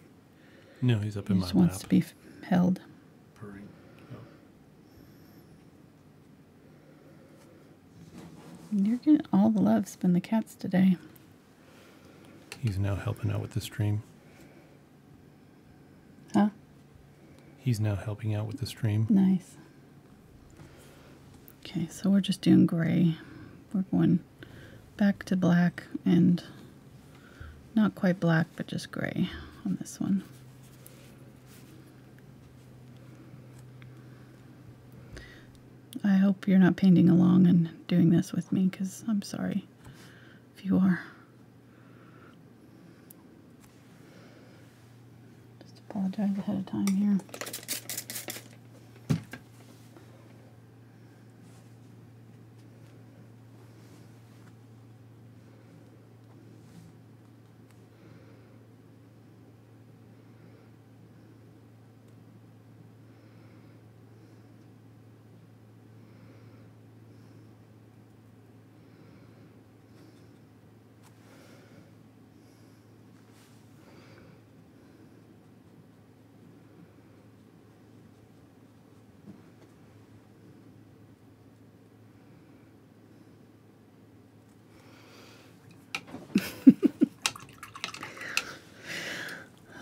No, he's up in he my just lap. wants to be held? Purring. Oh. You're getting all the love from the cats today. He's now helping out with the stream. Huh? He's now helping out with the stream. Nice. Okay, so we're just doing gray. We're going back to black and not quite black, but just gray on this one. I hope you're not painting along and doing this with me, because I'm sorry if you are. Just apologize ahead of time here.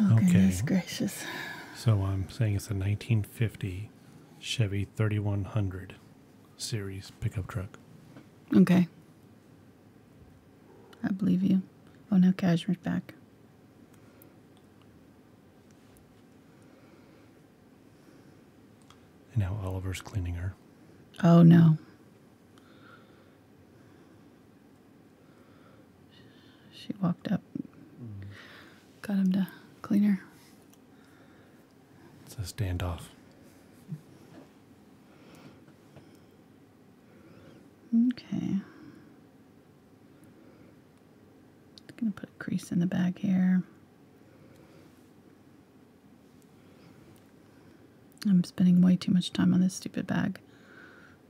Oh, Okay. goodness gracious. So I'm saying it's a 1950 Chevy 3100 series pickup truck. Okay. I believe you. Oh, now Cashmere's back. And now Oliver's cleaning her. Oh, no. She walked up. Got him to clean her. It's a standoff. Okay. Gonna put a crease in the bag here. I'm spending way too much time on this stupid bag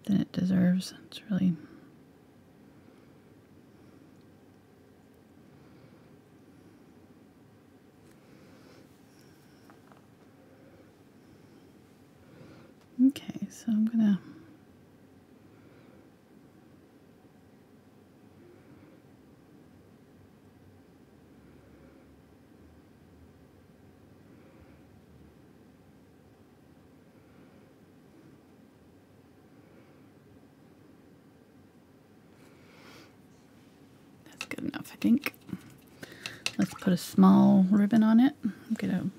than it deserves. It's really... Okay, so I'm gonna... That's good enough, I think. Let's put a small ribbon on it. I'm gonna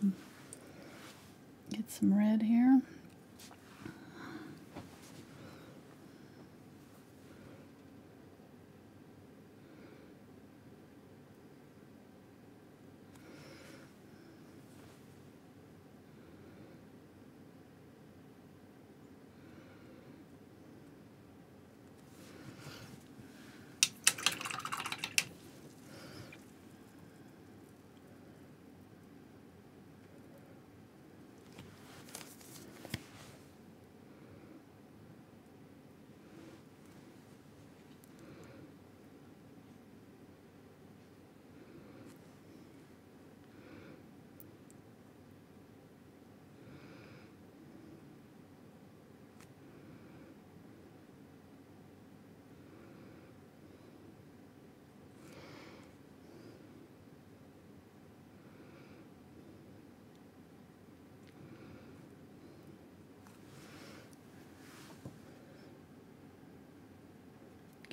get some red here.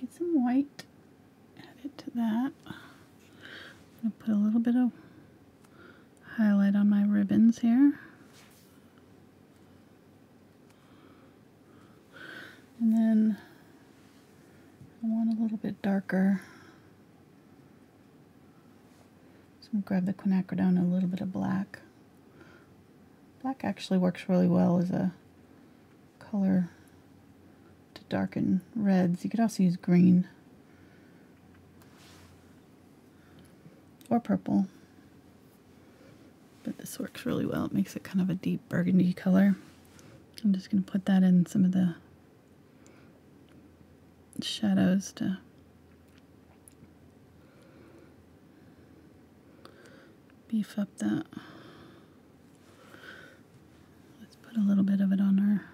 get some white, add it to that. I'm going to put a little bit of highlight on my ribbons here. And then I want a little bit darker. So I'm going to grab the Quinacridone, a little bit of black. Black actually works really well as a color to darken reds. You could also use green or purple, but this works really well. It makes it kind of a deep burgundy color. I'm just going to put that in some of the shadows to beef up that. Let's put a little bit of it on our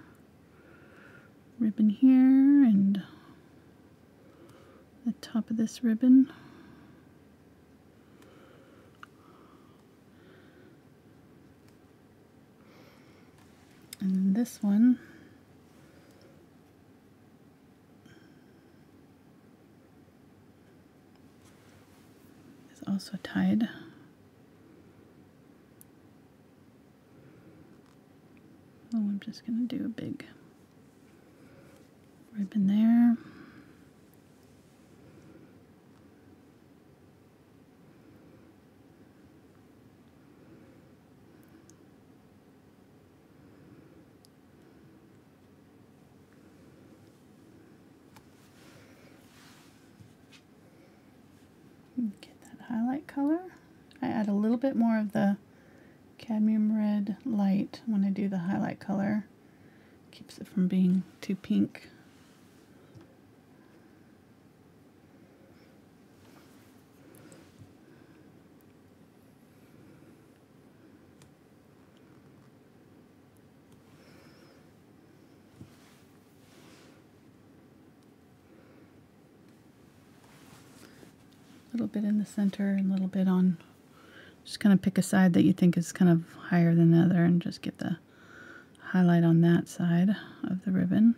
ribbon here and the top of this ribbon. And then this one is also tied. Oh, I'm just going to do a big ribbon there. Get that highlight color. I add a little bit more of the Cadmium Red Light when I do the highlight color. Keeps it from being too pink. A little bit in the center and a little bit on, just kind of pick a side that you think is kind of higher than the other and just get the highlight on that side of the ribbon.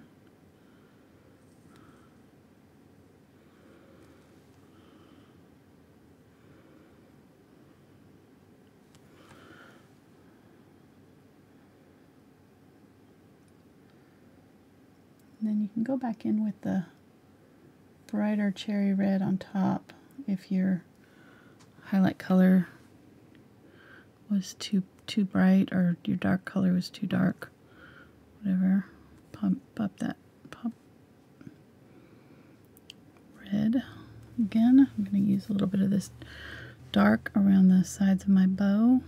And then you can go back in with the brighter cherry red on top if your highlight color was too bright or your dark color was too dark. Whatever. Pump up that pop red. Again, I'm going to use a little bit of this dark around the sides of my bow.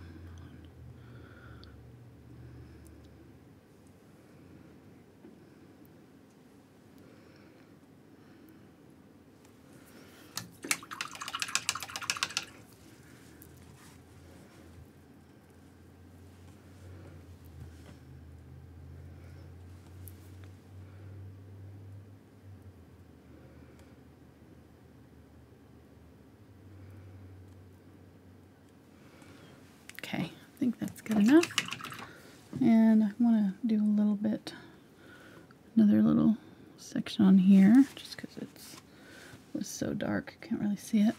Okay, I think that's good enough. And I want to do a little bit, another little section on here, just because it was so dark, can't really see it.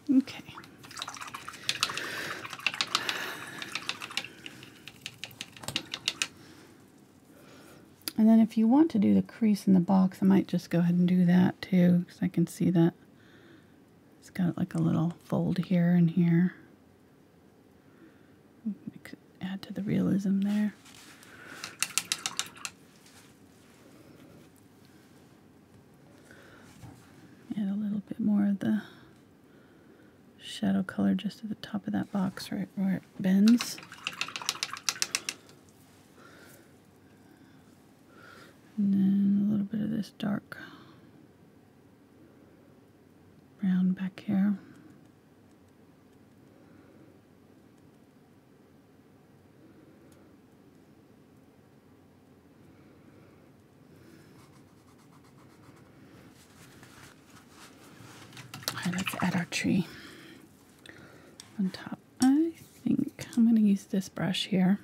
Okay. And then if you want to do the crease in the box, I might just go ahead and do that too, because I can see that it's got like a little fold here and here. We could add to the realism there. Add a little bit more of the shadow color just at the top of that box right where it bends. And then a little bit of this dark brown back here. add our tree on top. I think I'm going to use this brush here.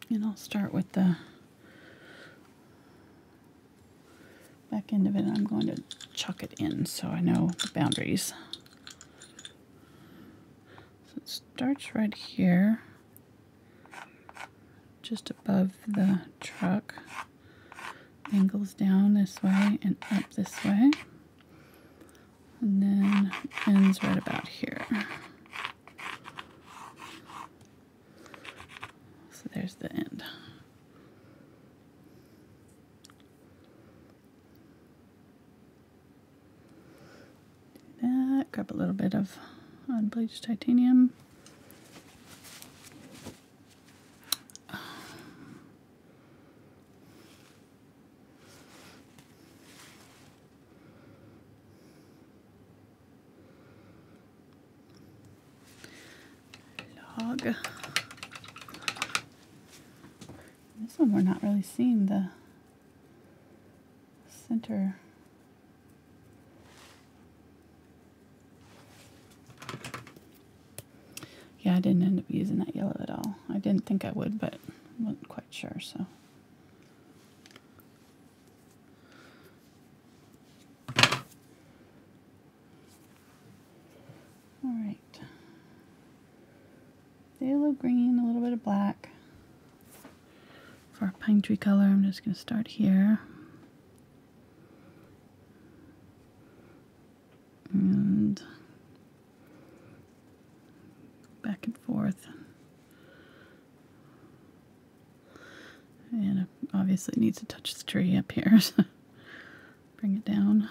And I'll start with the back end of it. I'm going to chuck it in so I know the boundaries. So it starts right here, just above the truck, angles down this way and up this way, and then ends right about here. So there's the end. Do that, grab a little bit of unbleached titanium. This one we're not really seeing the center. Yeah, I didn't end up using that yellow at all. I didn't think I would, but I wasn't quite sure, so. All right. Phthalo green, a little bit of black. For our pine tree color, I'm just going to start here. And back and forth. And it obviously needs to touch the tree up here, so bring it down.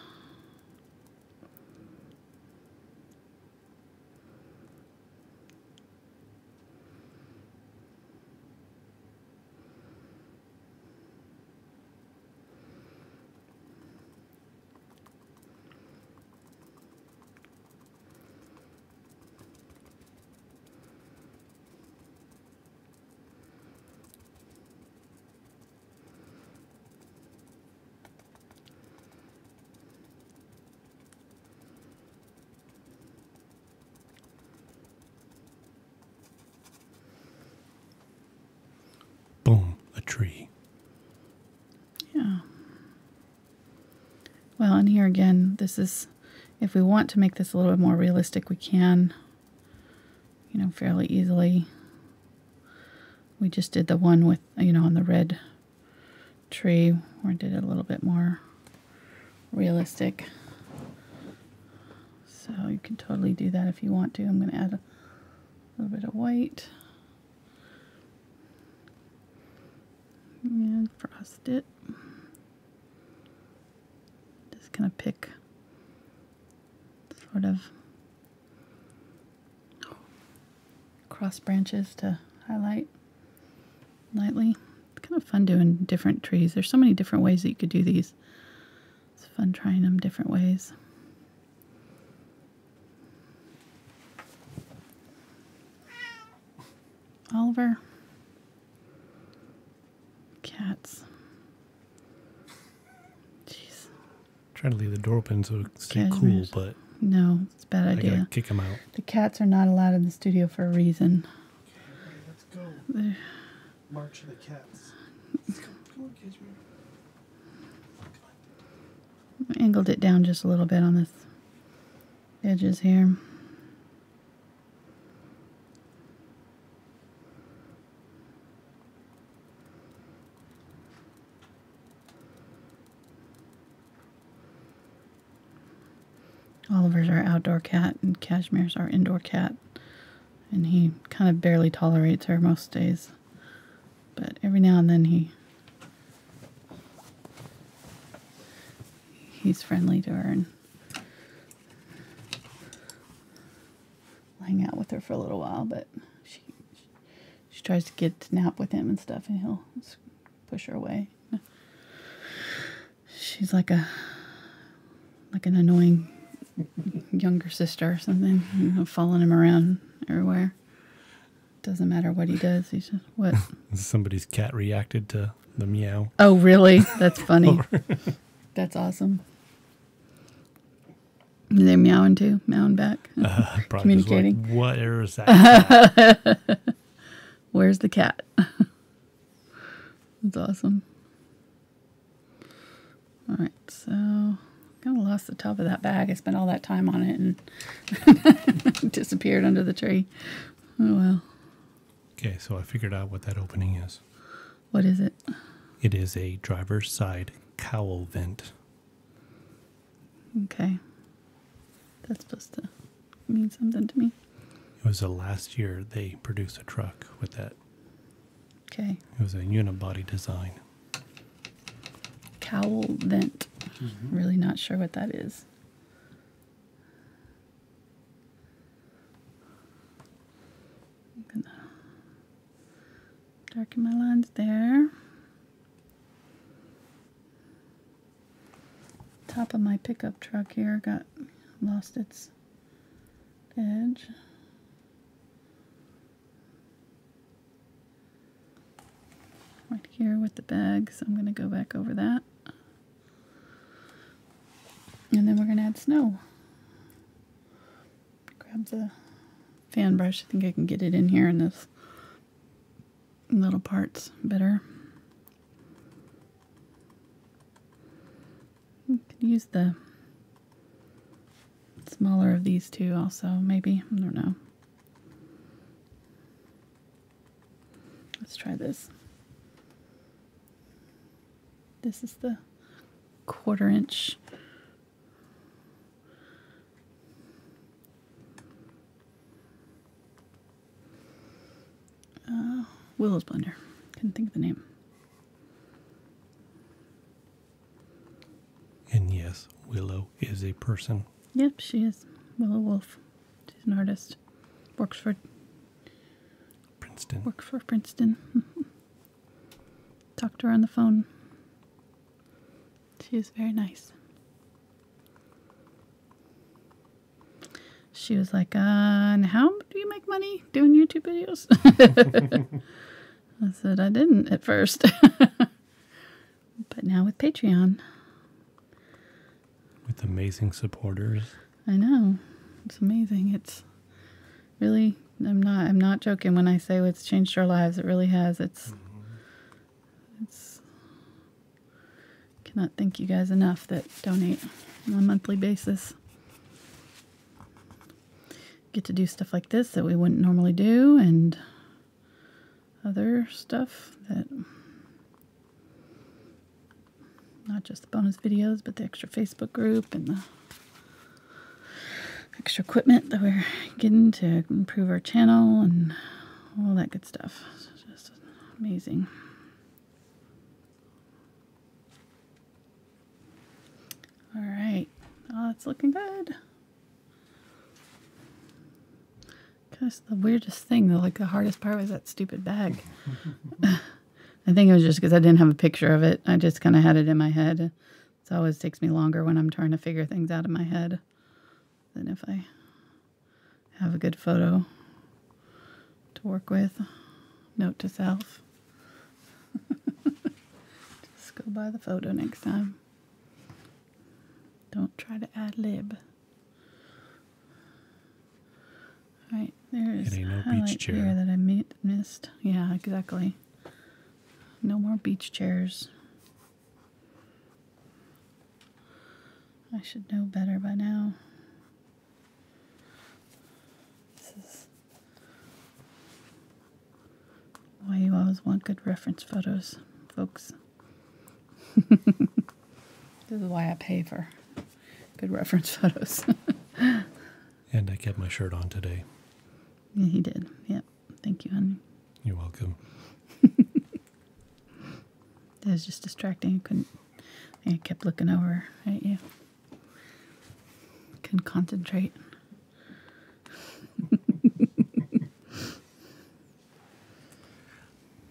Boom, a tree. Yeah. Well, and here again, this is, if we want to make this a little bit more realistic, we can, you know, fairly easily. We just did the one with, you know, on the red tree, where I did it a little bit more realistic. So you can totally do that if you want to. I'm going to add a little bit of white. And frost it. Just gonna pick sort of cross branches to highlight lightly. It's kind of fun doing different trees. There's so many different ways that you could do these. It's fun trying them different ways. Oliver. Cats. Jeez. Trying to leave the door open so it's stay cool, but no, it's a bad idea. I gotta kick them out. The cats are not allowed in the studio for a reason. Okay, let's go. They're... March of the cats. Let's go. Come on, Cadmium. I angled it down just a little bit on this edges here. Oliver's our outdoor cat, and Cashmere's our indoor cat. And he kind of barely tolerates her most days. But every now and then he's friendly to her and hang out with her for a little while. But she tries to get to nap with him and stuff, and he'll push her away. She's like an annoying younger sister or something, you know, following him around everywhere. Doesn't matter what he does. He's just, what? Somebody's cat reacted to the meow. Oh, really? That's funny. That's awesome. They're meowing too, meowing back, communicating. Like, what is that? Where's the cat? That's awesome. All right, so kind of lost the top of that bag. I spent all that time on it and disappeared under the tree. Oh well. Okay, so I figured out what that opening is. What is it? It is a driver's side cowl vent. Okay. That's supposed to mean something to me. It was the last year they produced a truck with that. Okay. It was a unibody design. Cowl vent. Really not sure what that is. I'm gonna darken my lines there. Top of my pickup truck here got lost its edge. Right here with the bag, so I'm going to go back over that. And then we're going to add snow. Grab the fan brush. I think I can get it in here in this little parts better. You could use the smaller of these two also, maybe. I don't know. Let's try this. This is the 1/4 inch. Willow's blender. Couldn't think of the name. And yes, Willow is a person. Yep, she is. Willow Wolf. She's an artist. Works for Princeton. Talked to her on the phone. She is very nice. She was like, and how do you make money doing YouTube videos? I said, I didn't at first. But now with Patreon. With amazing supporters. I know. It's amazing. It's really, I'm not joking when I say it's changed our lives. It really has. It's cannot thank you guys enough that donate on a monthly basis. Get to do stuff like this that we wouldn't normally do, and other stuff that, not just the bonus videos, but the extra Facebook group and the extra equipment that we're getting to improve our channel and all that good stuff. It's just amazing. All right. Oh, it's looking good. Gosh, the weirdest thing, though, like the hardest part was that stupid bag. I think it was just because I didn't have a picture of it. I just kind of had it in my head. It always takes me longer when I'm trying to figure things out in my head than if I have a good photo to work with. Note to self. Just go by the photo next time. Don't try to ad-lib. All right, there's It ain't no highlight beach chair. here that I missed. Yeah, exactly. No more beach chairs. I should know better by now. This is why you always want good reference photos, folks. This is why I pay for good reference photos. And I kept my shirt on today. Yeah, he did. Yep. Thank you, honey. You're welcome. It was just distracting. I kept looking over at you. Couldn't concentrate.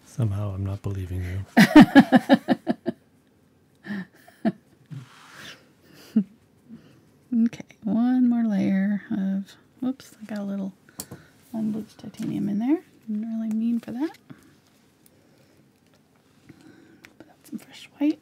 Somehow I'm not believing you. Okay, one more layer of, whoops, I got a little unbleached titanium in there. Didn't really mean for that. Put out some fresh white.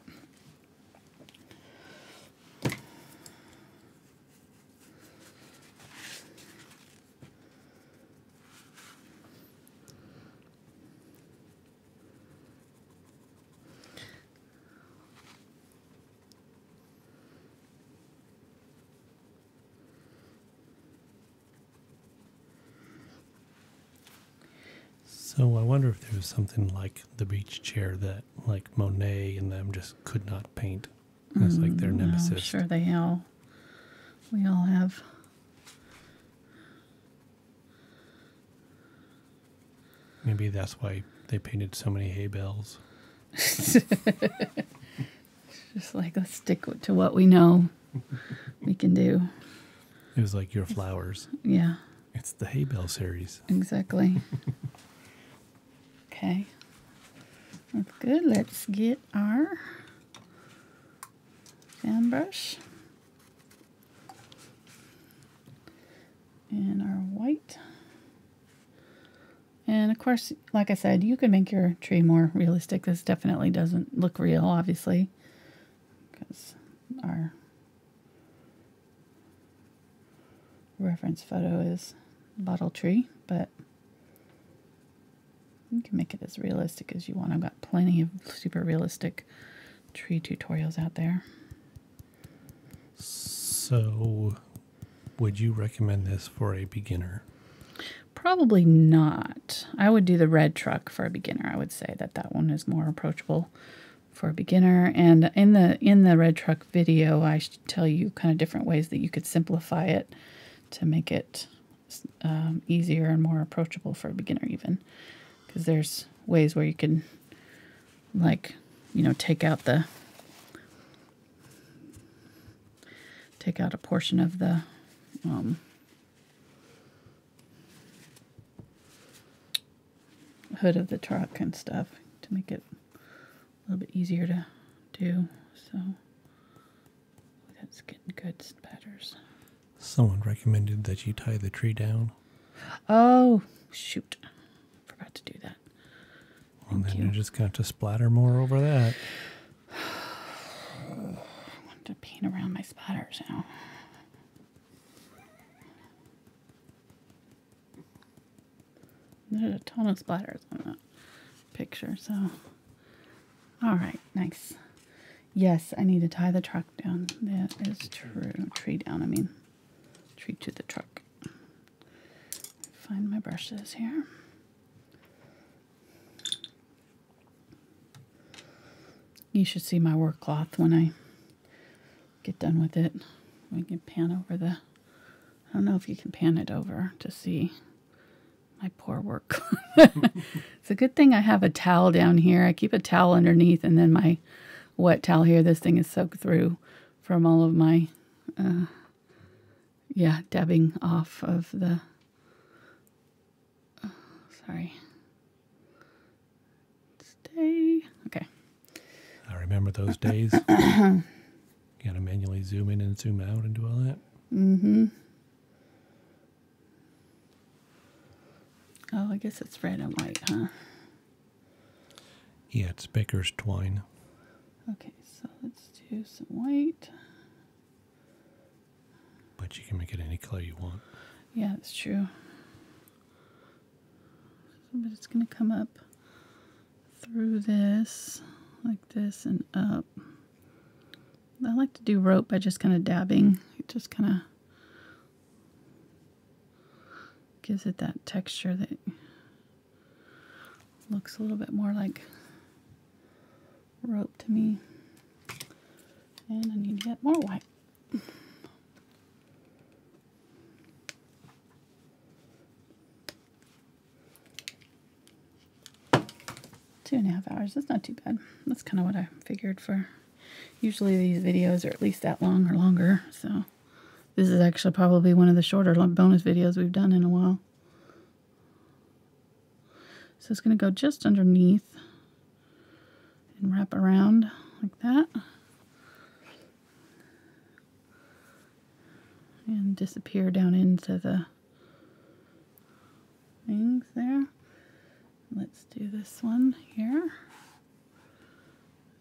So I wonder if there was something like the beach chair that like Monet and them just could not paint. That's like their nemesis. I'm sure we all have. Maybe that's why they painted so many hay bales. Just like, let's stick to what we know we can do. It was like your flowers. Yeah, It's the hay bale series. exactly. Okay. That's good. Let's get our fan brush and our white. And of course, like I said, you can make your tree more realistic. This definitely doesn't look real, obviously, because our reference photo is bottle tree, but you can make it as realistic as you want. I've got plenty of super realistic tree tutorials out there. So, would you recommend this for a beginner? Probably not. I would do the red truck for a beginner. I would say that one is more approachable for a beginner. And in the red truck video, I should tell you kind of different ways that you could simplify it to make it easier and more approachable for a beginner even. Because there's ways where you can, like, you know, take out a portion of the hood of the truck and stuff to make it a little bit easier to do. So that's getting good spatters. Someone recommended that you tie the tree down. Oh, shoot. Forgot to do that. Well, Thank then you. you're just going to splatter more over that. I want to paint around my spatters now. There's a ton of splatters on that picture, so. All right, nice. Yes, I need to tie the truck down. That is true. Tree down, I mean. Tree to the truck. Find my brushes here. You should see my work cloth when I get done with it. We can pan over I don't know if you can pan it over to see my poor work. It's a good thing I have a towel down here. I keep a towel underneath and then my wet towel here. This thing is soaked through from all of my, dabbing off of the, sorry. Stay. Okay. I remember those days. You got to manually zoom in and zoom out and do all that. Mm-hmm. Oh, I guess it's red and white, huh? Yeah, it's baker's twine. Okay, so let's do some white. But you can make it any color you want. Yeah, that's true. But it's going to come up through this, like this, and up. I like to do rope by just kind of dabbing. It just kind of gives it that texture that looks a little bit more like rope to me. And I need to get more white. 2.5 hours. That's not too bad. That's kind of what I figured for. Usually these videos are at least that long or longer. So this is actually probably one of the shorter bonus videos we've done in a while. So it's going to go just underneath and wrap around like that. And disappear down into the things there. Let's do this one here.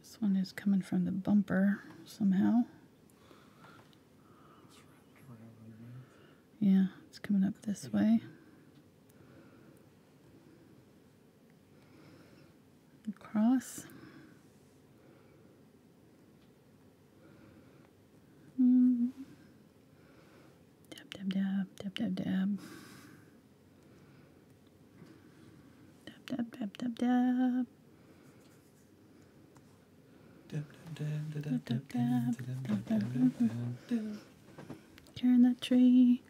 This one is coming from the bumper somehow. Yeah, it's coming up this way. Across. Dab, dab, dab, dab, dab, dab. Dab, dab, dab, dab, dab. Carrying that tree.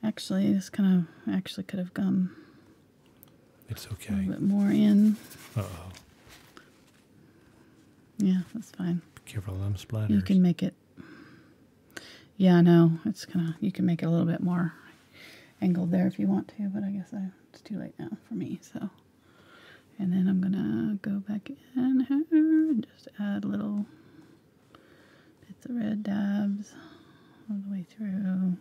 Actually, this kind of actually could have gone It's okay. a little bit more in. Uh-oh. Yeah, that's fine. Be careful of them splatters. You can make it. Yeah, I know. It's kind of, you can make it a little bit more angled there if you want to, but I guess it's too late now for me, so. And then I'm gonna go back in here and just add little bits of red dabs all the way through.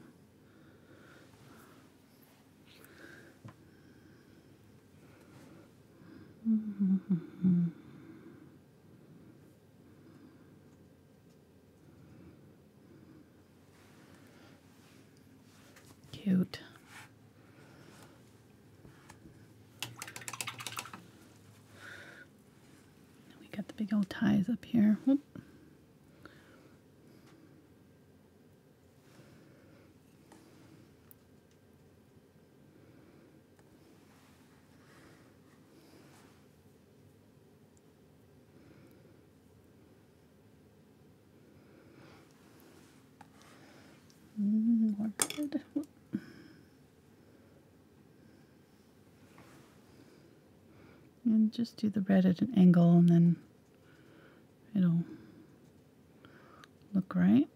Cute. We got the big old ties up here. Whoop. More good. Whoop. And just do the red at an angle and then it'll look right.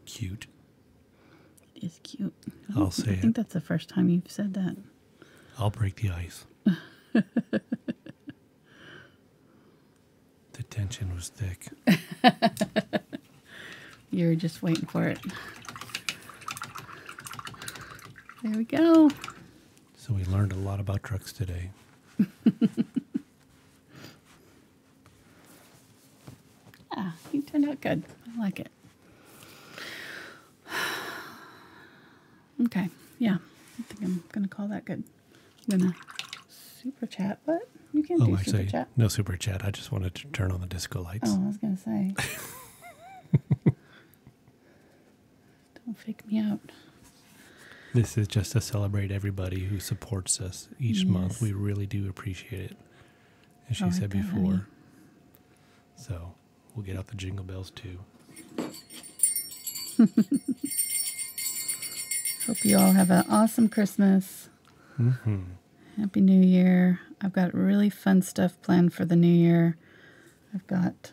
Cute. It is cute. I'll say I think that's the first time you've said that. I'll break the ice. The tension was thick. You're just waiting for it. There we go. So we learned a lot about trucks today. Ah, you turned out good. I like it. Okay, yeah. I think I'm going to call that good. I'm going to super chat. What? You can't do super chat. No super chat. I just wanted to turn on the disco lights. Oh, I was going to say. Don't fake me out. This is just to celebrate everybody who supports us each month. We really do appreciate it. As she said before. Honey. So we'll get out the jingle bells too. Hope you all have an awesome Christmas. Mm-hmm. Happy New Year. I've got really fun stuff planned for the new year. I've got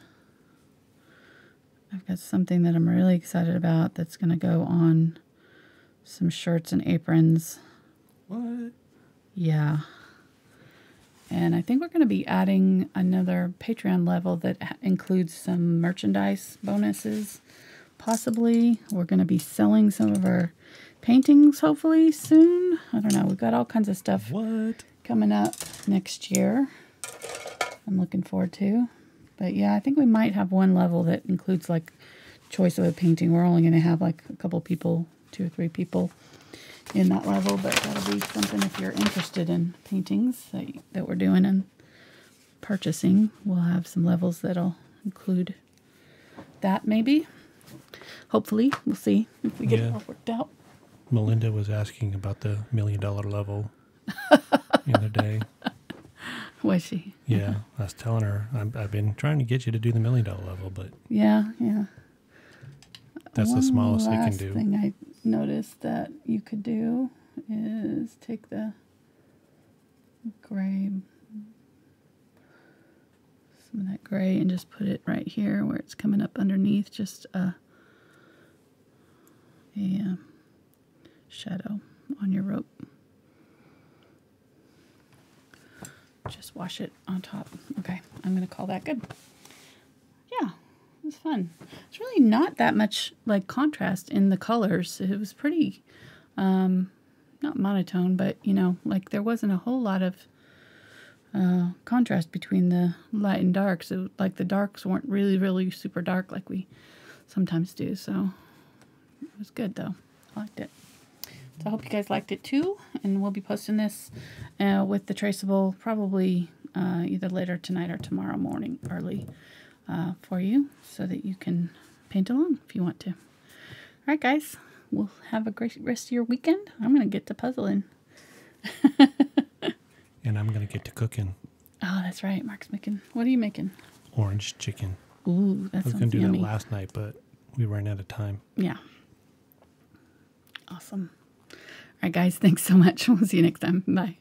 something that I'm really excited about that's going to go on some shirts and aprons. What? Yeah. And I think we're going to be adding another Patreon level that includes some merchandise bonuses. Possibly. We're going to be selling some of our paintings hopefully soon. I don't know. We've got all kinds of stuff coming up next year. I'm looking forward to. But yeah, I think we might have one level that includes like choice of a painting. We're only going to have like a couple people, 2 or 3 people in that level, but that'll be something if you're interested in paintings that we're doing and purchasing. We'll have some levels that'll include that maybe. Hopefully. We'll see if we get it all worked out. Melinda was asking about the $1 million level the other day. Was she? Yeah, I was telling her I've been trying to get you to do the $1 million level, but yeah. That's the smallest they can do. One last thing I noticed that you could do is take the gray, some of that gray, and just put it right here where it's coming up underneath, just a shadow on your rope. Just wash it on top. Okay, I'm going to call that good. Yeah, it was fun. It's really not that much like contrast in the colors. It was pretty, not monotone, but you know, like there wasn't a whole lot of contrast between the light and darks. Like the darks weren't really, really super dark like we sometimes do. So it was good though. I liked it. So I hope you guys liked it too. And we'll be posting this with the traceable probably either later tonight or tomorrow morning early for you so that you can paint along if you want to. All right, guys. We'll have a great rest of your weekend. I'm going to get to puzzling. And I'm going to get to cooking. Oh, that's right. Mark's making. What are you making? Orange chicken. Ooh, that sounds yummy. I was going to do that last night, but we ran out of time. Yeah. Awesome. All right, guys. Thanks so much. We'll see you next time. Bye.